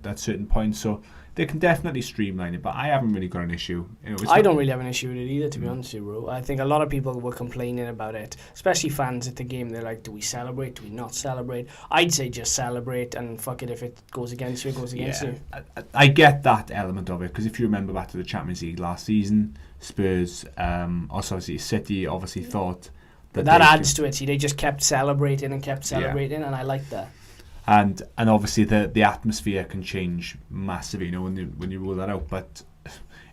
[SPEAKER 2] at certain points. So they can definitely streamline it, but I haven't really got an issue.
[SPEAKER 1] I don't really have an issue with it either, to be honest with you, bro. I think a lot of people were complaining about it, especially fans at the game. They're like, do we celebrate? Do we not celebrate? I'd say just celebrate, and fuck it, if it goes against you, it goes against you.
[SPEAKER 2] I get that element of it, because if you remember back to the Champions League last season, Spurs, also obviously City, obviously thought
[SPEAKER 1] that adds to it. See, they just kept celebrating and kept celebrating, and I like that.
[SPEAKER 2] And obviously the atmosphere can change massively, when you rule that out. But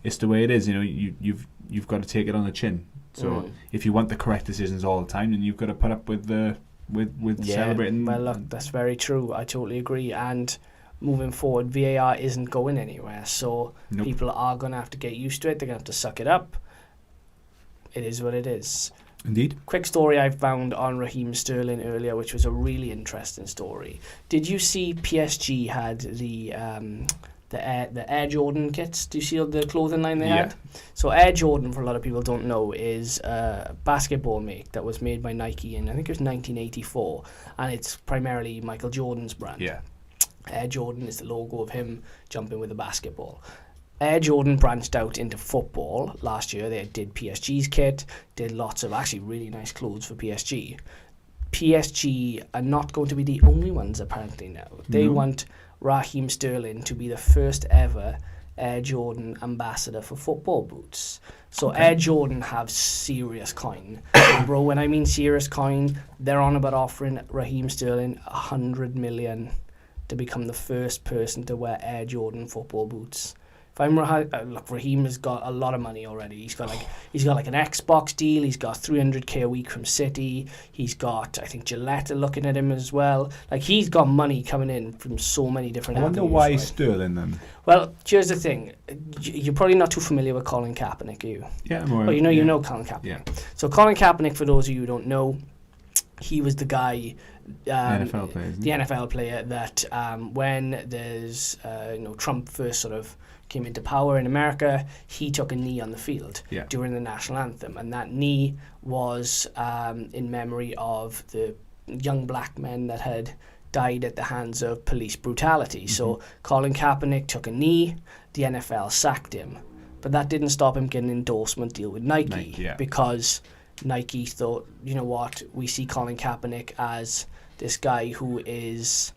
[SPEAKER 2] it's the way it is, you've got to take it on the chin. So if you want the correct decisions all the time, then you've got to put up with celebrating.
[SPEAKER 1] Well, look, that's very true. I totally agree. And moving forward, VAR isn't going anywhere, so people are going to have to get used to it. They're going to have to suck it up. It is what it is.
[SPEAKER 2] Indeed.
[SPEAKER 1] Quick story I found on Raheem Sterling earlier, which was a really interesting story. Did you see PSG had the Air Jordan kits? Do you see the clothing line they had? So Air Jordan, for a lot of people don't know, is a basketball make that was made by Nike in, I think it was 1984, and it's primarily Michael Jordan's brand.
[SPEAKER 2] Yeah.
[SPEAKER 1] Air Jordan is the logo of him jumping with a basketball. Air Jordan branched out into football last year. They did PSG's kit, did lots of actually really nice clothes for PSG. PSG are not going to be the only ones apparently now. They want Raheem Sterling to be the first ever Air Jordan ambassador for football boots. So Air Jordan have serious coin. And bro, when I mean serious coin, they're on about offering Raheem Sterling 100 million to become the first person to wear Air Jordan football boots. Look, Raheem has got a lot of money already. He's got like an Xbox deal. He's got 300k a week from City. He's got, I think, Gillette are looking at him as well. Like, he's got money coming in from so many different avenues.
[SPEAKER 2] I wonder why Sterling then.
[SPEAKER 1] Well, here's the thing. You're probably not too familiar with Colin Kaepernick, are you?
[SPEAKER 2] Yeah, I'm aware.
[SPEAKER 1] Well, you know Colin Kaepernick.
[SPEAKER 2] Yeah.
[SPEAKER 1] So Colin Kaepernick, for those of you who don't know, he was the guy,
[SPEAKER 2] NFL player, isn't he?
[SPEAKER 1] the NFL player that when there's Trump first sort of came into power in America, he took a knee on the field during the national anthem, and that knee was in memory of the young black men that had died at the hands of police brutality. So Colin Kaepernick took a knee, the NFL sacked him, but that didn't stop him getting an endorsement deal with Nike because Nike thought, you know what, we see Colin Kaepernick as this guy who is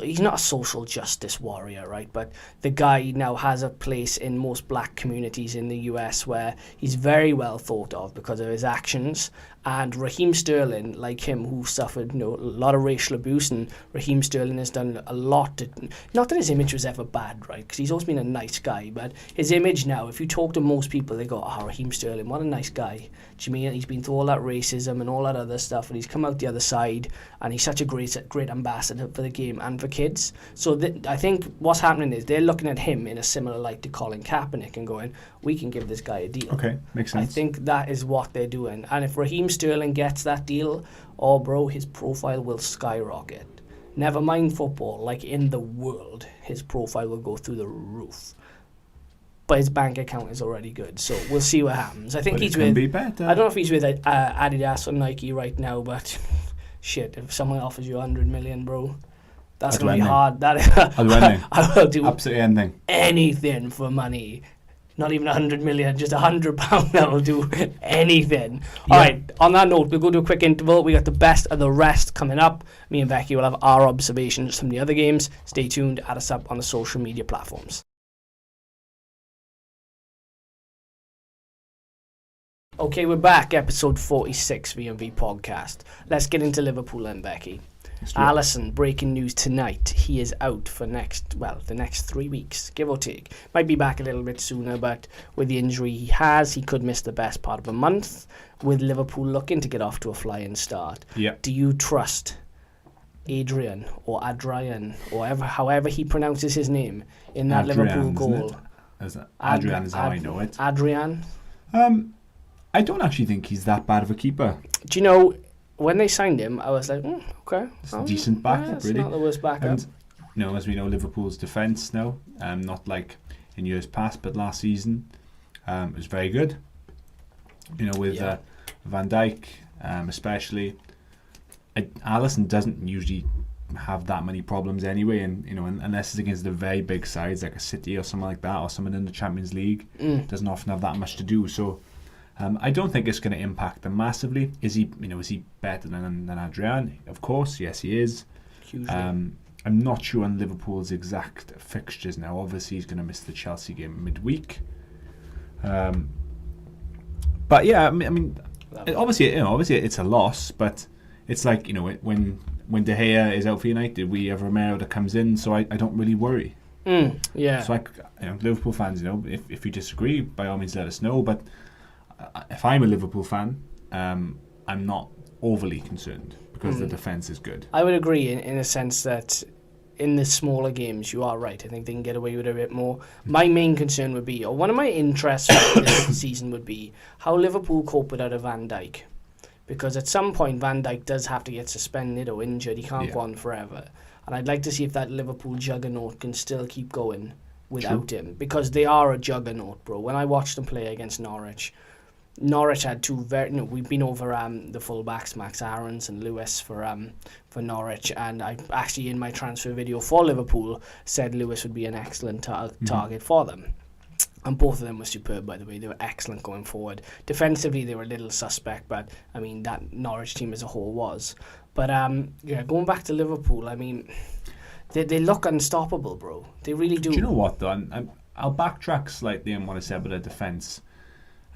[SPEAKER 1] he's not a social justice warrior, right? But the guy now has a place in most black communities in the US where he's very well thought of because of his actions. And Raheem Sterling, like him, who suffered a lot of racial abuse, and Raheem Sterling has done a lot to, not that his image was ever bad, right? Because he's always been a nice guy, but his image now, if you talk to most people, they go, oh, Raheem Sterling, what a nice guy. Do you mean he's been through all that racism and all that other stuff, and he's come out the other side, and he's such a great ambassador for the game and for kids. So I think what's happening is they're looking at him in a similar light to Colin Kaepernick and going, we can give this guy a deal.
[SPEAKER 2] Okay, makes sense.
[SPEAKER 1] I think that is what they're doing. And if Raheem Sterling gets that deal, oh bro, his profile will skyrocket. Never mind football, like in the world, his profile will go through the roof. But his bank account is already good, so we'll see what happens. I think
[SPEAKER 2] but
[SPEAKER 1] he's
[SPEAKER 2] it can be better.
[SPEAKER 1] I don't know if he's with Adidas or Nike right now, but shit, if someone offers you 100 million, bro, that's going to be hard.
[SPEAKER 2] I'll do anything.
[SPEAKER 1] I will do
[SPEAKER 2] absolutely anything.
[SPEAKER 1] Anything for money. Not even 100 million, just £100 that will do anything. Yeah. All right, on that note, we'll go to a quick interval. We got the best of the rest coming up. Me and Becky will have our observations from the other games. Stay tuned, add us up on the social media platforms. Okay, we're back, episode 46 VMV podcast. Let's get into Liverpool and Becky. Alisson, breaking news tonight. He is out for the next 3 weeks, give or take. Might be back a little bit sooner, but with the injury he has, he could miss the best part of a month, with Liverpool looking to get off to a flying start.
[SPEAKER 2] Yep.
[SPEAKER 1] Do you trust Adrian or Adrian, or however he pronounces his name, in that Liverpool goal?
[SPEAKER 2] Adrian is how I know it.
[SPEAKER 1] Adrian?
[SPEAKER 2] I don't actually think he's that bad of a keeper.
[SPEAKER 1] Do you know, when they signed him, I was like, okay.
[SPEAKER 2] It's a decent backup,
[SPEAKER 1] it's
[SPEAKER 2] really.
[SPEAKER 1] Not the worst backup.
[SPEAKER 2] And, as we know, Liverpool's defence now, not like in years past, but last season, was very good. With Van Dijk, especially. Alisson doesn't usually have that many problems anyway, and unless it's against the very big sides like a City or something like that, or someone in the Champions League, doesn't often have that much to do. So I don't think it's going to impact them massively. Is he better than Adrian? Of course, yes, he is. I'm not sure on Liverpool's exact fixtures now. Obviously, he's going to miss the Chelsea game midweek. But yeah, I mean, obviously it's a loss, but it's like when De Gea is out for United, we have Romero that comes in, so I don't really worry.
[SPEAKER 1] Yeah.
[SPEAKER 2] So Liverpool fans, if you disagree, by all means let us know. But if I'm a Liverpool fan, I'm not overly concerned because the defence is good.
[SPEAKER 1] I would agree in a sense that in the smaller games, you are right. I think they can get away with it a bit more. My main concern would be, or one of my interests this season would be, how Liverpool cope without a Van Dijk. Because at some point, Van Dijk does have to get suspended or injured. He can't go on forever. And I'd like to see if that Liverpool juggernaut can still keep going without him. Because they are a juggernaut, bro. When I watched them play against Norwich had two we've been over the fullbacks, Max Aarons and Lewis, for Norwich. And I actually, in my transfer video for Liverpool, said Lewis would be an excellent target for them. And both of them were superb, by the way. They were excellent going forward. Defensively, they were a little suspect, but, I mean, that Norwich team as a whole was. But, going back to Liverpool, I mean, they look unstoppable, bro. They really do.
[SPEAKER 2] Do you know what, though? I'll backtrack slightly on what I said about their defence.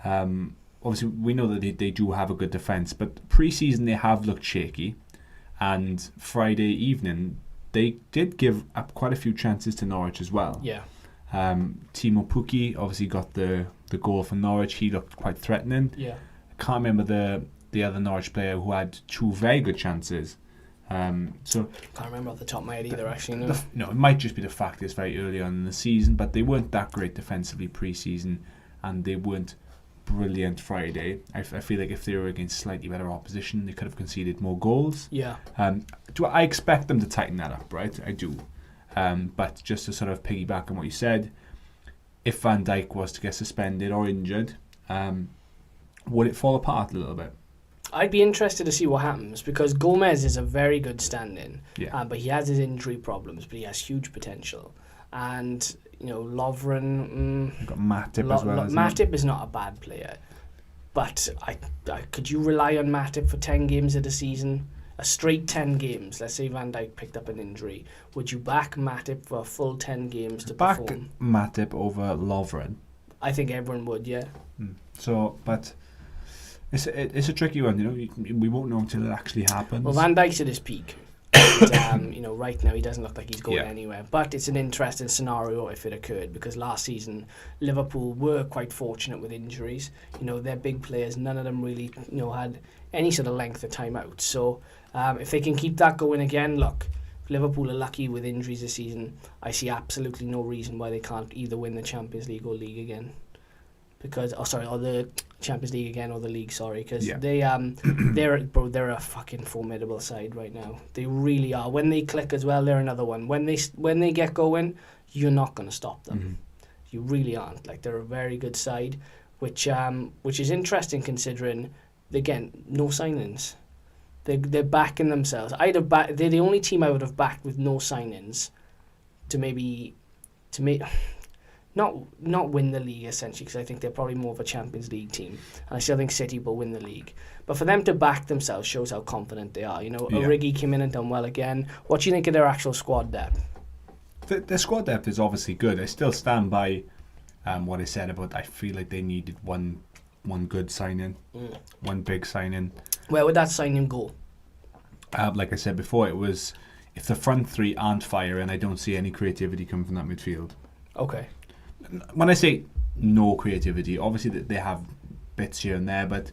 [SPEAKER 2] Obviously, we know that they do have a good defence, but pre-season they have looked shaky. And Friday evening, they did give up quite a few chances to Norwich as well.
[SPEAKER 1] Yeah.
[SPEAKER 2] Timo Pukki obviously got the goal for Norwich. He looked quite threatening.
[SPEAKER 1] Yeah.
[SPEAKER 2] I can't remember the other Norwich player who had two very good chances.
[SPEAKER 1] Can't remember off the top of my head either, actually.
[SPEAKER 2] No, it might just be the fact it's very early on in the season, but they weren't that great defensively pre-season, and they weren't brilliant Friday. I feel like if they were against slightly better opposition, they could have conceded more goals.
[SPEAKER 1] Yeah.
[SPEAKER 2] Do I expect them to tighten that up, right? I do. But just to sort of piggyback on what you said, if Van Dijk was to get suspended or injured, would it fall apart a little bit?
[SPEAKER 1] I'd be interested to see what happens, because Gomez is a very good stand-in, but he has his injury problems, but he has huge potential. And, Lovren...
[SPEAKER 2] You've got Matip as well.
[SPEAKER 1] Matip is not a bad player, but I could you rely on Matip for 10 games of the season? A straight 10 games. Let's say Van Dijk picked up an injury. Would you back Matip for a full 10 games to perform?
[SPEAKER 2] Back Matip over Lovren?
[SPEAKER 1] I think everyone would, yeah.
[SPEAKER 2] So, but it's a tricky one, we won't know until it actually happens.
[SPEAKER 1] Well, Van Dijk's at his peak. And, right now he doesn't look like he's going anywhere. But it's an interesting scenario if it occurred, because last season Liverpool were quite fortunate with injuries. Their big players, none of them really, had any sort of length of time out. So if they can keep that going again, look, if Liverpool are lucky with injuries this season, I see absolutely no reason why they can't either win the Champions League or league again. Because, or the Champions League again, or the league, because they're a fucking formidable side right now. They really are. When they click as well, they're another one. When they get going, you're not going to stop them. You really aren't. Like, they're a very good side, which is interesting considering, again, no signings. They're backing themselves. They're the only team I would have backed with no signings to make. Not win the league, essentially, because I think they're probably more of a Champions League team, and I still think City will win the league. But for them to back themselves shows how confident they are. Origi came in and done well again. What do you think of their actual squad depth?
[SPEAKER 2] Their squad depth is obviously good. I still stand by what I said about I feel like they needed one one good signing, one big signing.
[SPEAKER 1] Where would that signing go?
[SPEAKER 2] Like I said before, it was if the front three aren't firing, I don't see any creativity coming from that midfield.
[SPEAKER 1] Okay.
[SPEAKER 2] When I say no creativity, obviously they have bits here and there, but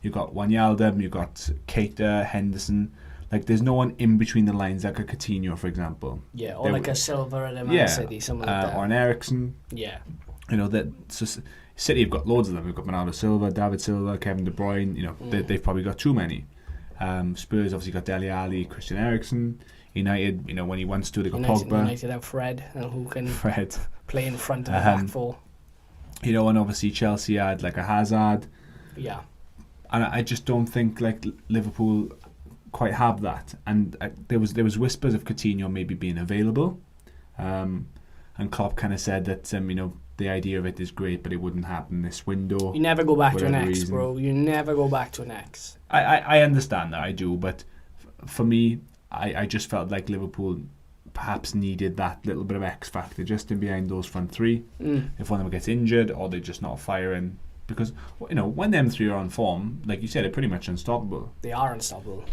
[SPEAKER 2] you've got Wijnaldum, you've got Keita, Henderson. Like, there's no one in between the lines, like a Coutinho, for example.
[SPEAKER 1] Yeah, or like a Silva at a Man City, something like that.
[SPEAKER 2] Or an Eriksen.
[SPEAKER 1] Yeah.
[SPEAKER 2] You know, City have got loads of them. We've got Bernardo Silva, David Silva, Kevin De Bruyne. You know, they've probably got too many. Spurs obviously got Dele Alli, Christian Eriksen. United, you know, when he wants to, they got Pogba.
[SPEAKER 1] United have Fred, who can play in front of the back four.
[SPEAKER 2] You know, and obviously Chelsea had like a Hazard.
[SPEAKER 1] Yeah.
[SPEAKER 2] And I just don't think like Liverpool quite have that. And there was whispers of Coutinho maybe being available. And Klopp kind of said that, you know, the idea of it is great, but it wouldn't happen this window.
[SPEAKER 1] You never go back to an X, bro. You never go back to an X.
[SPEAKER 2] I understand that, I do, but for me, I just felt like Liverpool perhaps needed that little bit of X factor just in behind those front three. If one of them gets injured or they're just not firing, because you know when them three are on form, like you said, they're pretty much unstoppable.
[SPEAKER 1] They are unstoppable,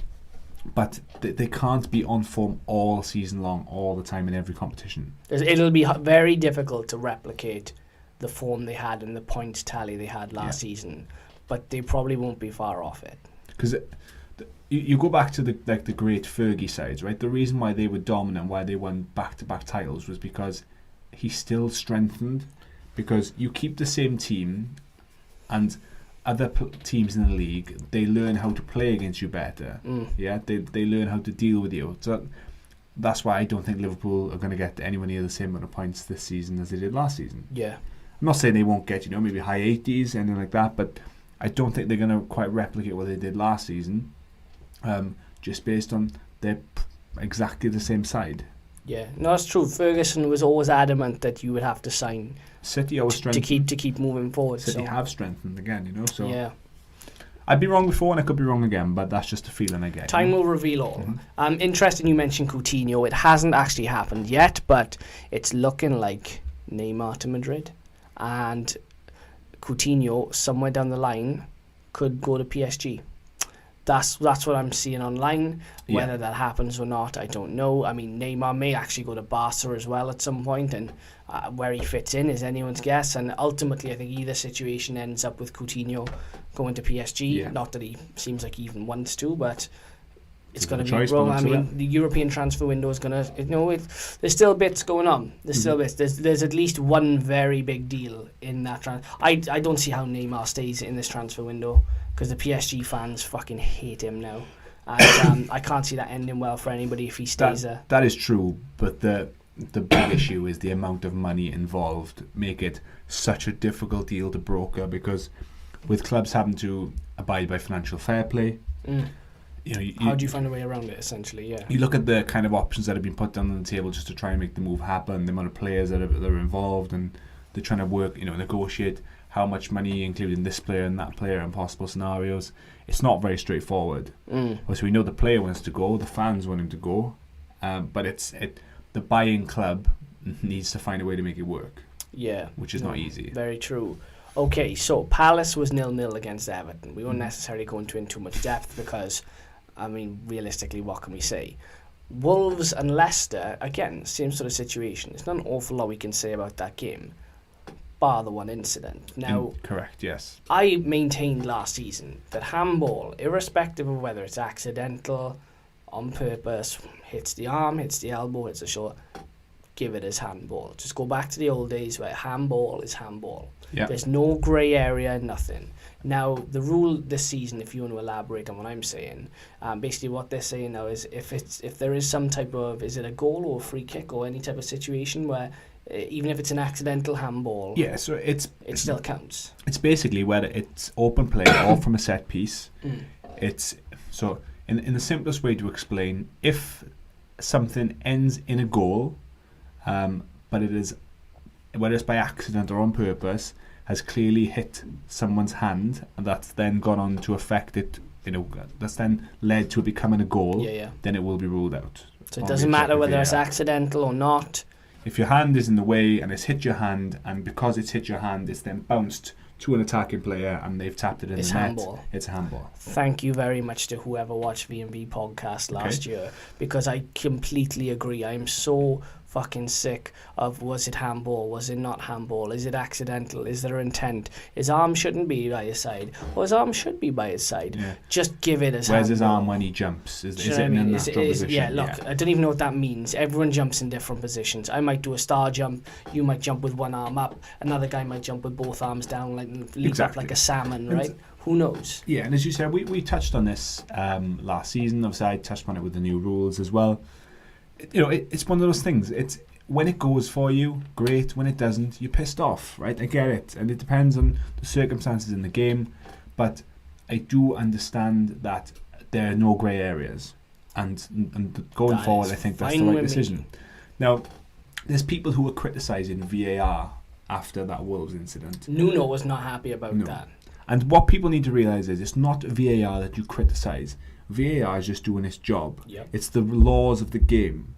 [SPEAKER 2] but they can't be on form all season long, all the time in every competition.
[SPEAKER 1] It'll be very difficult to replicate the form they had and the points tally they had last season, but they probably won't be far off it.
[SPEAKER 2] Because you go back to the great Fergie sides, right? The reason why they were dominant, why they won back-to-back titles, was because he still strengthened. Because you keep the same team, and other teams in the league, they learn how to play against you better. Yeah, they learn how to deal with you. So that's why I don't think Liverpool are going to get anywhere near the same amount of points this season as they did last season.
[SPEAKER 1] Yeah,
[SPEAKER 2] I'm not saying they won't get, you know, maybe high 80s, anything like that, but I don't think they're going to quite replicate what they did last season. Just based on they're exactly the same side.
[SPEAKER 1] Yeah, no, that's true. Ferguson was always adamant that you would have to sign
[SPEAKER 2] City always
[SPEAKER 1] to keep moving forward.
[SPEAKER 2] City have strengthened again, you know. So
[SPEAKER 1] yeah,
[SPEAKER 2] I'd be wrong before and I could be wrong again, but that's just a feeling I get.
[SPEAKER 1] Time will reveal all. Interesting you mentioned Coutinho. It hasn't actually happened yet, but it's looking like Neymar to Madrid, and Coutinho somewhere down the line could go to PSG. That's what I'm seeing online. Whether that happens or not, I don't know. I mean, Neymar may actually go to Barca as well at some point, and where he fits in is anyone's guess. And ultimately, I think either situation ends up with Coutinho going to PSG.
[SPEAKER 2] Yeah.
[SPEAKER 1] Not that he seems like he even wants to, but it's going to
[SPEAKER 2] be
[SPEAKER 1] be wrong. I mean, the European transfer window is going to, you know, there's still bits going on. There's still bits. There's at least one very big deal in that transfer. I don't see how Neymar stays in this transfer window, because the PSG fans fucking hate him now. And I can't see that ending well for anybody if he stays there.
[SPEAKER 2] That is true, but the big issue is the amount of money involved make it such a difficult deal to broker, because with clubs having to abide by financial fair play, you know,
[SPEAKER 1] how do you find a way around it, essentially? Yeah.
[SPEAKER 2] You look at the kind of options that have been put down on the table just to try and make the move happen, the amount of players that are involved, and they're trying to work, you know, negotiate how much money, including this player and that player in possible scenarios. It's not very straightforward. So we know the player wants to go, the fans want him to go, but the buying club needs to find a way to make it work.
[SPEAKER 1] Yeah.
[SPEAKER 2] Which is not easy.
[SPEAKER 1] Very true. Okay, so Palace was 0-0 against Everton. We won't necessarily go into too much depth because, I mean, realistically, what can we say? Wolves and Leicester, again, same sort of situation. There's not an awful lot we can say about that game, bar the one incident. Now,
[SPEAKER 2] correct, yes.
[SPEAKER 1] I maintained last season that handball, irrespective of whether it's accidental, on purpose, hits the arm, hits the elbow, hits the shoulder, give it as handball. Just go back to the old days where handball is handball.
[SPEAKER 2] Yep.
[SPEAKER 1] There's no grey area, nothing. Now, the rule this season, if you want to elaborate on what I'm saying, basically what they're saying now is if there is some type of, is it a goal or a free kick or any type of situation where even if it's an accidental handball,
[SPEAKER 2] yeah, so it
[SPEAKER 1] still counts.
[SPEAKER 2] It's basically whether it's open play or from a set piece. It's so in the simplest way to explain, if something ends in a goal, but it is, whether it's by accident or on purpose, has clearly hit someone's hand, and that's then gone on to affect it, you know, that's then led to it becoming a goal, then it will be ruled out.
[SPEAKER 1] So it doesn't matter whether it's accidental or not.
[SPEAKER 2] If your hand is in the way and it's hit your hand, and because it's hit your hand, it's then bounced to an attacking player and they've tapped it in
[SPEAKER 1] It's
[SPEAKER 2] the net.
[SPEAKER 1] handball.
[SPEAKER 2] It's a handball.
[SPEAKER 1] Thank you very much to whoever watched V&B podcast last year, because I completely agree. I'm so fucking sick of, was it handball, was it not handball, is it accidental, is there intent, his arm shouldn't be by his side, or his arm should be by his side. Just give it as handball.
[SPEAKER 2] Where's his arm when he jumps? Is it in a natural position?
[SPEAKER 1] Yeah, look, I don't even know what that means. Everyone jumps in different positions. I might do a star jump, you might jump with one arm up, another guy might jump with both arms down, like leap up like a salmon, right? Who knows?
[SPEAKER 2] Yeah, and as you said, we touched on this last season. Obviously, I touched on it with the new rules as well. It's one of those things. It's when it goes for you, great. When it doesn't, you're pissed off, right? I get it, and it depends on the circumstances in the game. But I do understand that there are no grey areas, and going forward, I think that's the right decision. Now, there's people who are criticising VAR after that Wolves incident.
[SPEAKER 1] Nuno was not happy about that.
[SPEAKER 2] And what people need to realise is it's not VAR that you criticise. VAR is just doing its job. It's the laws of the game.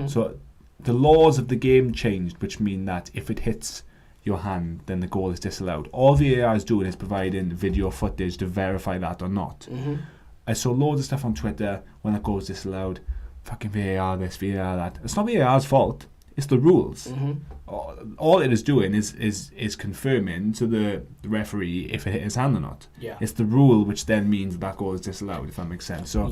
[SPEAKER 2] So the laws of the game changed, which mean that if it hits your hand, then the goal is disallowed. All VAR is doing is providing video footage to verify that or not. I saw loads of stuff on Twitter when a goal is disallowed. Fucking VAR this, VAR that. It's not VAR's fault. It's the rules. All it is doing is confirming to the referee if it hit his hand or not. It's the rule which then means that goal is disallowed, if that makes sense. So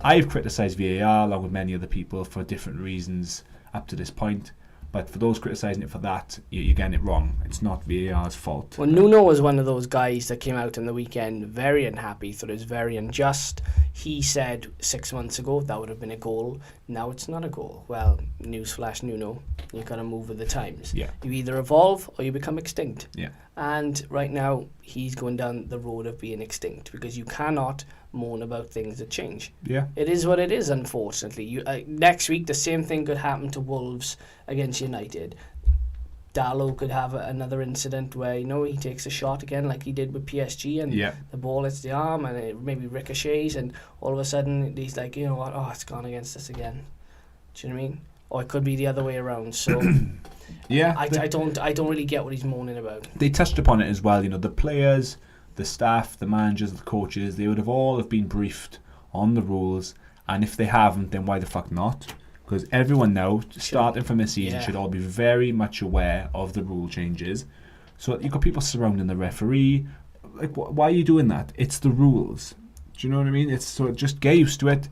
[SPEAKER 2] I've criticised VAR along with many other people for different reasons up to this point. But for those criticising it for that, you're getting it wrong. It's not VAR's fault.
[SPEAKER 1] Well, Nuno was one of those guys that came out on the weekend very unhappy, thought it was very unjust. He said 6 months ago that would have been a goal. Now it's not a goal. Well, newsflash, Nuno, you've got to move with the times. You either evolve or you become extinct. And right now, he's going down the road of being extinct, because you cannot moan about things that change. It is what it is, unfortunately. Next week, the same thing could happen to Wolves against United. Dalot could have another incident where, he takes a shot again like he did with PSG, and the ball hits the arm and it maybe ricochets, and all of a sudden he's like, you know what, it's gone against us again. Do you know what I mean? Or it could be the other way around. So I don't really get what he's moaning about.
[SPEAKER 2] They touched upon it as well. The players, the staff, the managers, the coaches, they would have all have been briefed on the rules, and if they haven't, then why the fuck not? Because everyone now, starting from this season, should all be very much aware of the rule changes. So you've got people surrounding the referee. Like, why are you doing that? It's the rules. Do you know what I mean? So just get used to it.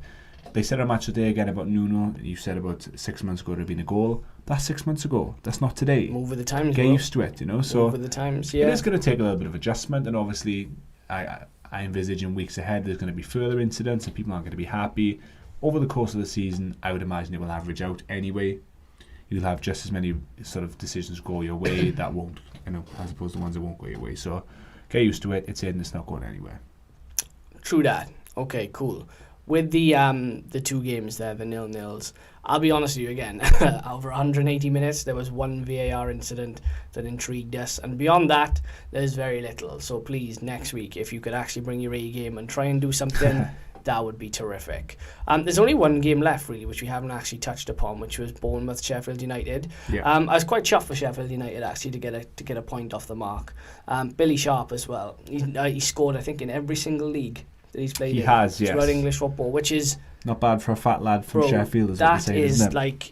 [SPEAKER 2] They said on Match Today again about Nuno. You said about 6 months ago there had been a goal. That's 6 months ago. That's not today.
[SPEAKER 1] Move with the times.
[SPEAKER 2] Get used to it, So
[SPEAKER 1] move with the times.
[SPEAKER 2] It is going to take a little bit of adjustment, and obviously, I envisage in weeks ahead there's going to be further incidents, and people aren't going to be happy. Over the course of the season, I would imagine it will average out anyway. You'll have just as many sort of decisions go your way that won't, as opposed to ones that won't go your way. So get used to it. It's not going anywhere.
[SPEAKER 1] True that. Okay, cool. With the 2 games there, the 0-0s, I'll be honest with you again. Over 180 minutes, there was one VAR incident that intrigued us, and beyond that, there's very little. So please, next week, if you could actually bring your A game and try and do something. That would be terrific. There's only one game left, really, which we haven't actually touched upon, which was Bournemouth Sheffield United. I was quite chuffed for Sheffield United actually to get a point off the mark. Billy Sharp as well. He scored, I think, in every single league that he's played in.
[SPEAKER 2] He has, yes.
[SPEAKER 1] Throughout English football, which is
[SPEAKER 2] not bad for a fat lad from Sheffield. As
[SPEAKER 1] that
[SPEAKER 2] say,
[SPEAKER 1] is like,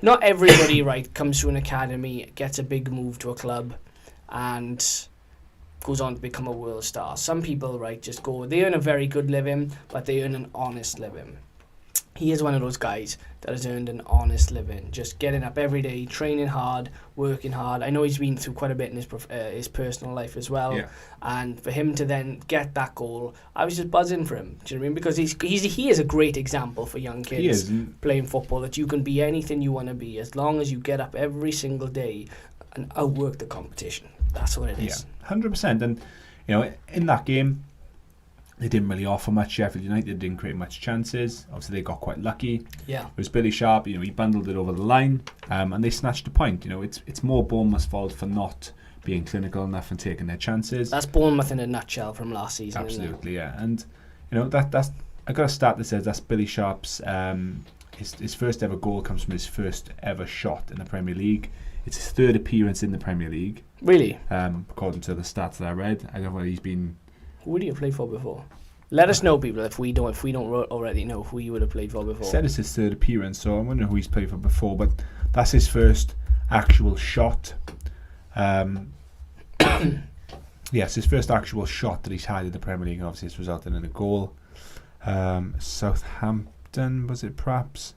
[SPEAKER 1] not everybody comes to an academy, gets a big move to a club, and goes on to become a world star. Some people, just go, they earn a very good living, but they earn an honest living. He is one of those guys that has earned an honest living, just getting up every day, training hard, working hard. I know he's been through quite a bit in his personal life as well, and for him to then get that goal, I was just buzzing for him. Do you know what I mean? Because he is a great example for young kids playing football, that you can be anything you want to be as long as you get up every single day and outwork the competition. That's what it is.
[SPEAKER 2] 100%. And in that game, they didn't really offer much. Sheffield United didn't create much chances. Obviously, they got quite lucky. It was Billy Sharp. He bundled it over the line, and they snatched a point. It's more Bournemouth's fault for not being clinical enough and taking their chances.
[SPEAKER 1] That's Bournemouth in a nutshell from last season.
[SPEAKER 2] Absolutely, yeah. And that's I got a stat that says that's Billy Sharp's his first ever goal comes from his first ever shot in the Premier League. It's his third appearance in the Premier League.
[SPEAKER 1] Really?
[SPEAKER 2] According to the stats that I read. I don't know whether he's been...
[SPEAKER 1] Who would he have played for before? Let us know, people, if we don't already know who he would have played for before.
[SPEAKER 2] Said it's his third appearance, so I wonder who he's played for before, but that's his first actual shot. Yes, his first actual shot that he's had in the Premier League. Obviously, it's resulted in a goal. Southampton, was it perhaps?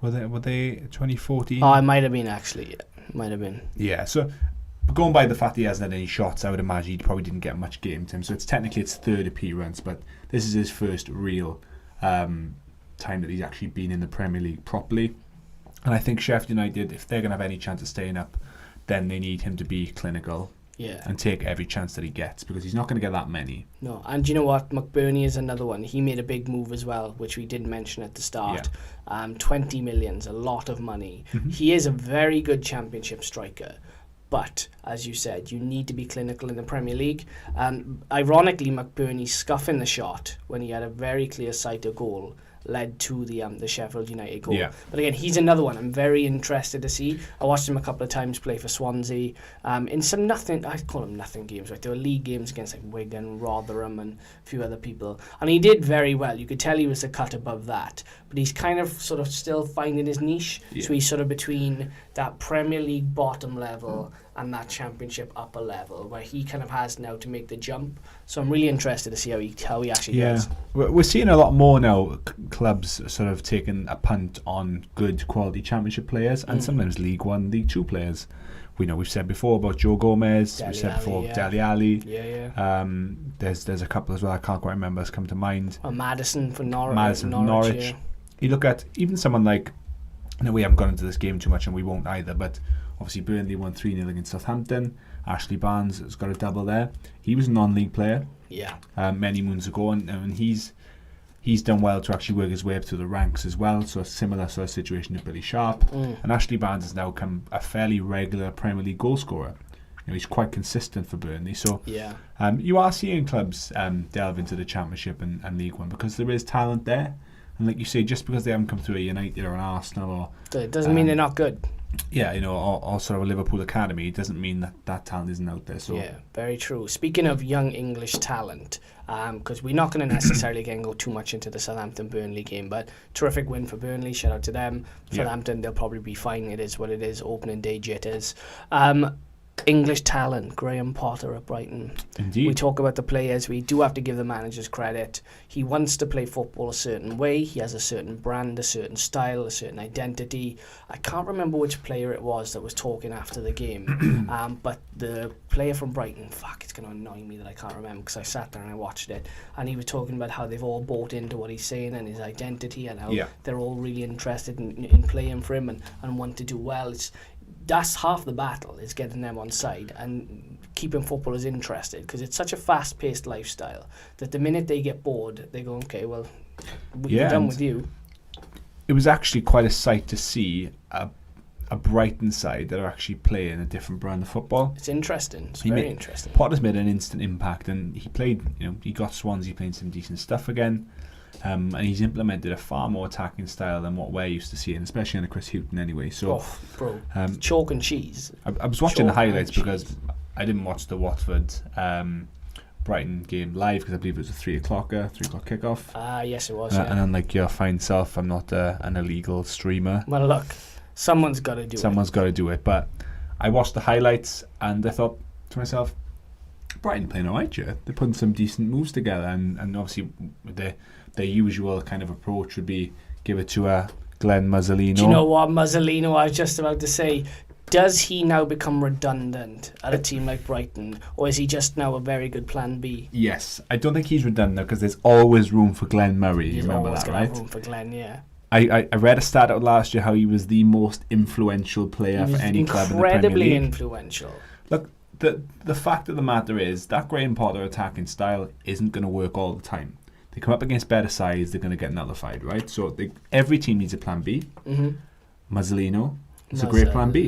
[SPEAKER 2] Were they 2014?
[SPEAKER 1] Oh, it might have been, actually. It might have been.
[SPEAKER 2] Yeah, so going by the fact he hasn't had any shots, I would imagine he probably didn't get much game time. So it's technically its third appearance, but this is his first real time that he's actually been in the Premier League properly. And I think Sheffield United, if they're going to have any chance of staying up, then they need him to be clinical.
[SPEAKER 1] Yeah.
[SPEAKER 2] And take every chance that he gets, because he's not going to get that many.
[SPEAKER 1] No, and you know what? McBurney is another one. He made a big move as well, which we didn't mention at the start. Yeah. 20 million's a lot of money. Mm-hmm. He is a very good championship striker. But, as you said, you need to be clinical in the Premier League. Ironically, McBurney scuffing the shot when he had a very clear sight of goal led to the Sheffield United goal. Yeah. But again, he's another one I'm very interested to see. I watched him a couple of times play for Swansea in some nothing, I call them nothing games, right? There were league games against like Wigan, Rotherham and a few other people. And he did very well. You could tell he was a cut above that. But he's kind of sort of still finding his niche. Yeah. So he's sort of between that Premier League bottom level and that Championship upper level, where he kind of has now to make the jump. So I'm really interested to see how he actually does.
[SPEAKER 2] We're seeing a lot more now clubs sort of taking a punt on good quality Championship players and sometimes League One, League Two players. We've said before about Joe Gomez. We've said before Dele Alli.
[SPEAKER 1] Yeah.
[SPEAKER 2] There's a couple as well. I can't quite remember. Has come to mind.
[SPEAKER 1] Well, Madison from Norwich.
[SPEAKER 2] Yeah. You look at even someone like. We haven't gone into this game too much, and we won't either. But obviously, Burnley won 3-0 against Southampton. Ashley Barnes has got a double there. He was a non-league player.
[SPEAKER 1] Yeah.
[SPEAKER 2] Many moons ago, and he's done well to actually work his way up through the ranks as well. So a similar sort of situation to Billy Sharp. And Ashley Barnes has now become a fairly regular Premier League goal scorer. He's quite consistent for Burnley. So you are seeing clubs delve into the Championship and League One because there is talent there. And like you say, just because they haven't come through a United or an Arsenal or...
[SPEAKER 1] It doesn't mean they're not good.
[SPEAKER 2] Yeah, or sort of a Liverpool academy, it doesn't mean that talent isn't out there. So
[SPEAKER 1] yeah, very true. Speaking of young English talent, because we're not going to necessarily go too much into the Southampton-Burnley game, but terrific win for Burnley, shout out to them. Southampton, they'll probably be fine, it is what it is, opening day jitters. English talent, Graham Potter at Brighton.
[SPEAKER 2] Indeed.
[SPEAKER 1] We talk about the players, we do have to give the managers credit. He wants to play football a certain way, he has a certain brand, a certain style, a certain identity. I can't remember which player it was that was talking after the game, but the player from Brighton, it's going to annoy me that I can't remember because I sat there and I watched it, and he was talking about how they've all bought into what he's saying and his identity and how they're all really interested in playing for him and want to do well. That's half the battle, is getting them on side and keeping footballers interested, because it's such a fast-paced lifestyle that the minute they get bored, they go, okay, well, we're done with you.
[SPEAKER 2] It was actually quite a sight to see a Brighton side that are actually playing a different brand of football.
[SPEAKER 1] It's interesting. It's very interesting.
[SPEAKER 2] Potter's made an instant impact, and he played, he got Swansea playing some decent stuff again. And he's implemented a far more attacking style than what we're used to seeing, especially under Chris Hughton anyway. So,
[SPEAKER 1] chalk and cheese.
[SPEAKER 2] I was watching the highlights because I didn't watch the Watford Brighton game live because I believe it was a 3 o'clock kickoff.
[SPEAKER 1] Yes, it was.
[SPEAKER 2] And unlike your fine self, I'm not an illegal streamer.
[SPEAKER 1] Well, look, someone's got to do it.
[SPEAKER 2] Someone's got to do it. But I watched the highlights and I thought to myself, Brighton playing alright here. They're putting some decent moves together, and obviously their usual kind of approach would be give it to Glenn Mazzolino.
[SPEAKER 1] Do you know what, Mazzolino, I was just about to say, does he now become redundant at a team like Brighton, or is he just now a very good plan B?
[SPEAKER 2] Yes, I don't think he's redundant because there's always room for Glenn Murray. You remember that, right?
[SPEAKER 1] Room for Glenn, yeah.
[SPEAKER 2] I read a stat out last year how he was the most influential player for any club in the Premier League.
[SPEAKER 1] Incredibly influential.
[SPEAKER 2] Look, the fact of the matter is that Graham Potter attacking style isn't going to work all the time. They come up against better sides, they're going to get nullified, right? So every team needs a plan B. Mazzolino is a great plan B.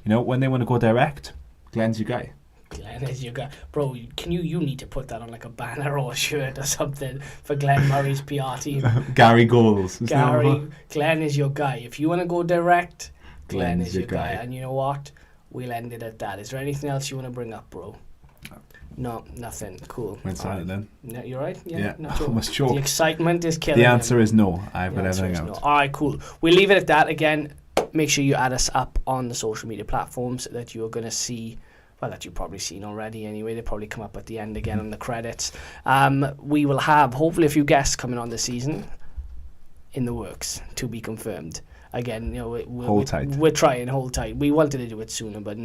[SPEAKER 2] When they want to go direct, Glenn's your guy.
[SPEAKER 1] Glenn is your guy. Bro, you need to put that on like a banner or a shirt or something for Glenn Murray's PR team.
[SPEAKER 2] Gary Goals.
[SPEAKER 1] Glenn is your guy. If you want to go direct, Glenn is your guy. And you know what? We'll end it at that. Is there anything else you want to bring up, bro? No, nothing. Cool.
[SPEAKER 2] Went silent then.
[SPEAKER 1] No, you're right?
[SPEAKER 2] Yeah,
[SPEAKER 1] not
[SPEAKER 2] almost choked.
[SPEAKER 1] The excitement is killing
[SPEAKER 2] The answer
[SPEAKER 1] him.
[SPEAKER 2] is no. I've got everything out.
[SPEAKER 1] No. All right, cool. We'll leave it at that. Again, make sure you add us up on the social media platforms that you're going to see. Well, that you've probably seen already anyway. They probably come up at the end again on the credits. We will have, hopefully, a few guests coming on this season in the works, to be confirmed. Again,
[SPEAKER 2] hold tight.
[SPEAKER 1] We're trying, hold tight. We wanted to do it sooner, but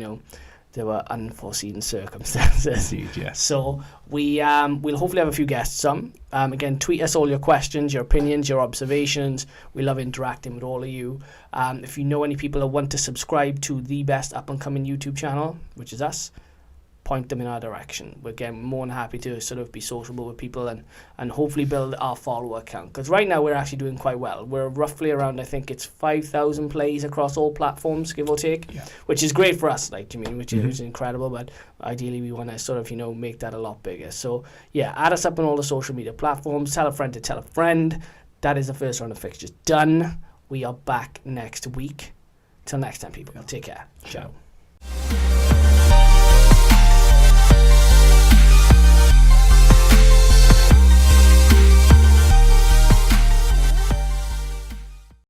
[SPEAKER 1] there were unforeseen circumstances.
[SPEAKER 2] Indeed, yes.
[SPEAKER 1] So we'll hopefully have a few guests on. Again, tweet us all your questions, your opinions, your observations. We love interacting with all of you. If you know any people that want to subscribe to the best up-and-coming YouTube channel, which is us, point them in our direction. We're again more than happy to sort of be sociable with people and hopefully build our follower count. Because right now we're actually doing quite well. We're roughly around, I think it's 5,000 plays across all platforms, give or take, which is great for us, which is incredible. But ideally we want to sort of, make that a lot bigger. So yeah, add us up on all the social media platforms. Tell a friend to tell a friend. That is the first round of fixtures done. We are back next week. Till next time, people. Take care. Ciao.